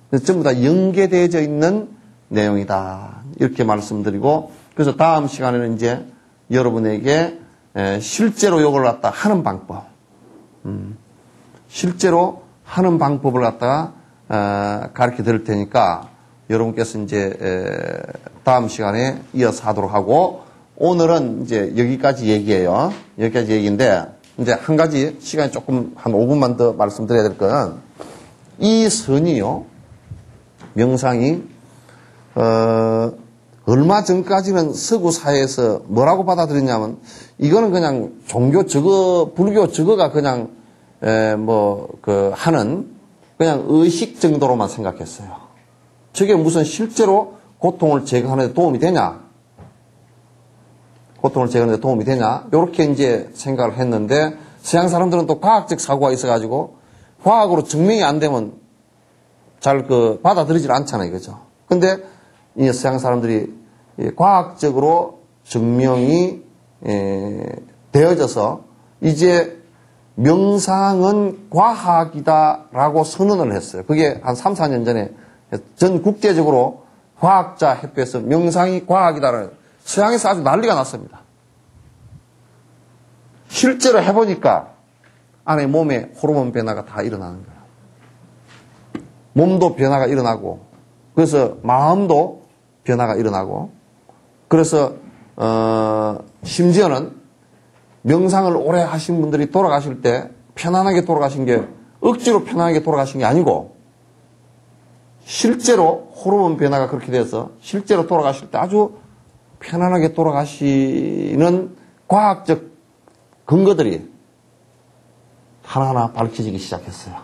그래서 전부 다 연계되어져 있는 내용이다. 이렇게 말씀드리고, 그래서 다음 시간에는 이제 여러분에게 실제로 이걸 갖다 하는 방법, 실제로 하는 방법을 갖다가 가르쳐 드릴 테니까 여러분께서 이제 다음 시간에 이어서 하도록 하고, 오늘은 이제 여기까지 얘기예요. 여기까지 얘기인데, 이제 한 가지 시간이 조금 한 5분만 더 말씀드려야 될 건, 이 선이요, 명상이 얼마 전까지는 서구 사회에서 뭐라고 받아들였냐면, 이거는 그냥 종교 저거, 불교 저거가 그냥 하는 그냥 의식 정도로만 생각했어요. 저게 무슨 실제로 고통을 제거하는 데 도움이 되냐? 요렇게 이제 생각을 했는데, 서양 사람들은 또 과학적 사고가 있어가지고, 과학으로 증명이 안 되면 잘 받아들이질 않잖아요. 그죠? 근데 이 서양 사람들이 과학적으로 증명이 되어져서 이제 명상은 과학이다라고 선언을 했어요. 그게 한 3, 4년 전에 전 국제적으로 과학자 협회에서 명상이 과학이다라는, 서양에서 아주 난리가 났습니다. 실제로 해보니까 안에 몸에 호르몬 변화가 다 일어나는 거예요. 몸도 변화가 일어나고, 그래서 마음도 변화가 일어나고, 그래서 심지어는 명상을 오래 하신 분들이 돌아가실 때 편안하게 돌아가신 게, 억지로 편안하게 돌아가신 게 아니고, 실제로 호르몬 변화가 그렇게 돼서 실제로 돌아가실 때 아주 편안하게 돌아가시는 과학적 근거들이 하나하나 밝혀지기 시작했어요.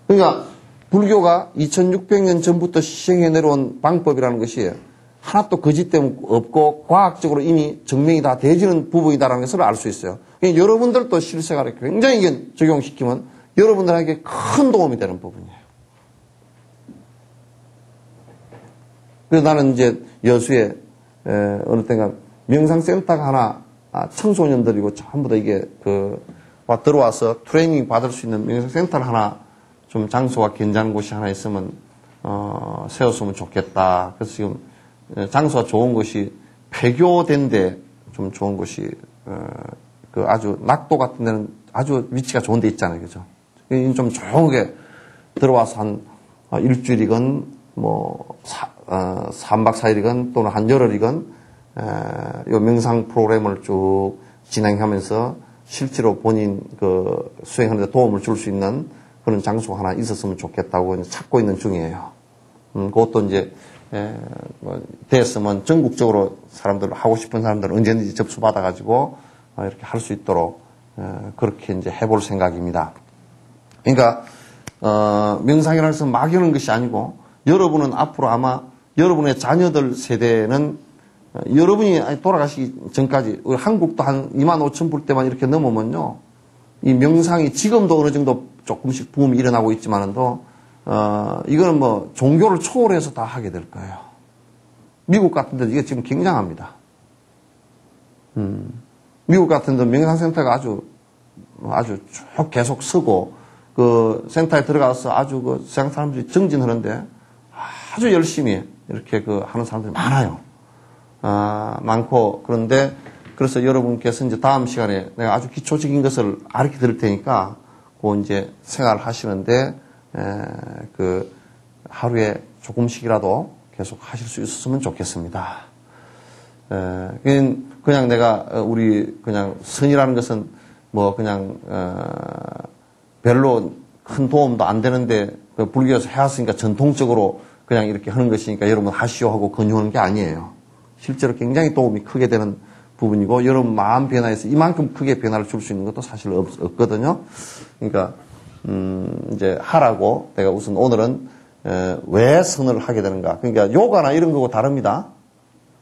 그러니까 불교가 2600년 전부터 시행해 내려온 방법이라는 것이 하나도 거짓됨 없고 과학적으로 이미 증명이 다 되어지는 부분이다라는 것을 알 수 있어요. 그러니까 여러분들도 실생활에 굉장히 적용시키면 여러분들에게 큰 도움이 되는 부분이에요. 그래서 나는 이제 여수에 어느 때가 명상센터가 하나, 청소년들이고 전부 다 이게 들어와서 트레이닝 받을 수 있는 명상센터를 하나 좀 장소가 괜찮은 곳이 하나 있으면 세웠으면 좋겠다. 그래서 지금 장소가 좋은 곳이 폐교된데 좀 좋은 곳이 아주 낙도 같은 데는 아주 위치가 좋은 데 있잖아요. 그죠? 좀 조용하게 들어와서 한 일주일이건 3박 4일이건 또는 한 열흘이건 요 명상 프로그램을 쭉 진행하면서 실제로 본인 수행하는 데 도움을 줄 수 있는 그런 장소가 하나 있었으면 좋겠다고 찾고 있는 중이에요. 그것도 이제 됐으면 전국적으로 사람들 하고 싶은 사람들 언제든지 접수받아가지고 이렇게 할 수 있도록 그렇게 이제 해볼 생각입니다. 그러니까 명상이라는 것은 막연한 것이 아니고 여러분은 앞으로 아마 여러분의 자녀들 세대는 여러분이 돌아가시기 전까지 한국도 한 25,000불 때만 이렇게 넘으면요, 이 명상이 지금도 어느 정도 조금씩 붐이 일어나고 있지만도 이거는 종교를 초월해서 다 하게 될 거예요. 미국 같은 데도 이게 지금 굉장합니다. 미국 같은 데 명상센터가 아주 쭉 계속 서고, 그 센터에 들어가서 아주 그 세상 사람들이 정진하는데 아주 열심히 이렇게 그 하는 사람들이 많아요. 많고, 그런데 그래서 여러분께서 이제 다음 시간에 내가 아주 기초적인 것을 가르쳐 드릴 테니까 그 이제 생활하시는데 그 하루에 조금씩이라도 계속 하실 수 있었으면 좋겠습니다. 그냥 내가 우리 그냥 선이라는 것은 뭐 그냥 별로 큰 도움도 안 되는데 그 불교에서 해왔으니까 전통적으로 그냥 이렇게 하는 것이니까 여러분 하시오 하고 권유하는 게 아니에요. 실제로 굉장히 도움이 크게 되는 부분이고 여러분 마음 변화에서 이만큼 크게 변화를 줄 수 있는 것도 사실 없거든요. 그러니까 이제 하라고 내가 우선 오늘은 왜 선을 하게 되는가. 그러니까 요가나 이런 거고 다릅니다.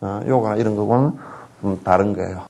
요가나 이런 거고는 좀 다른 거예요.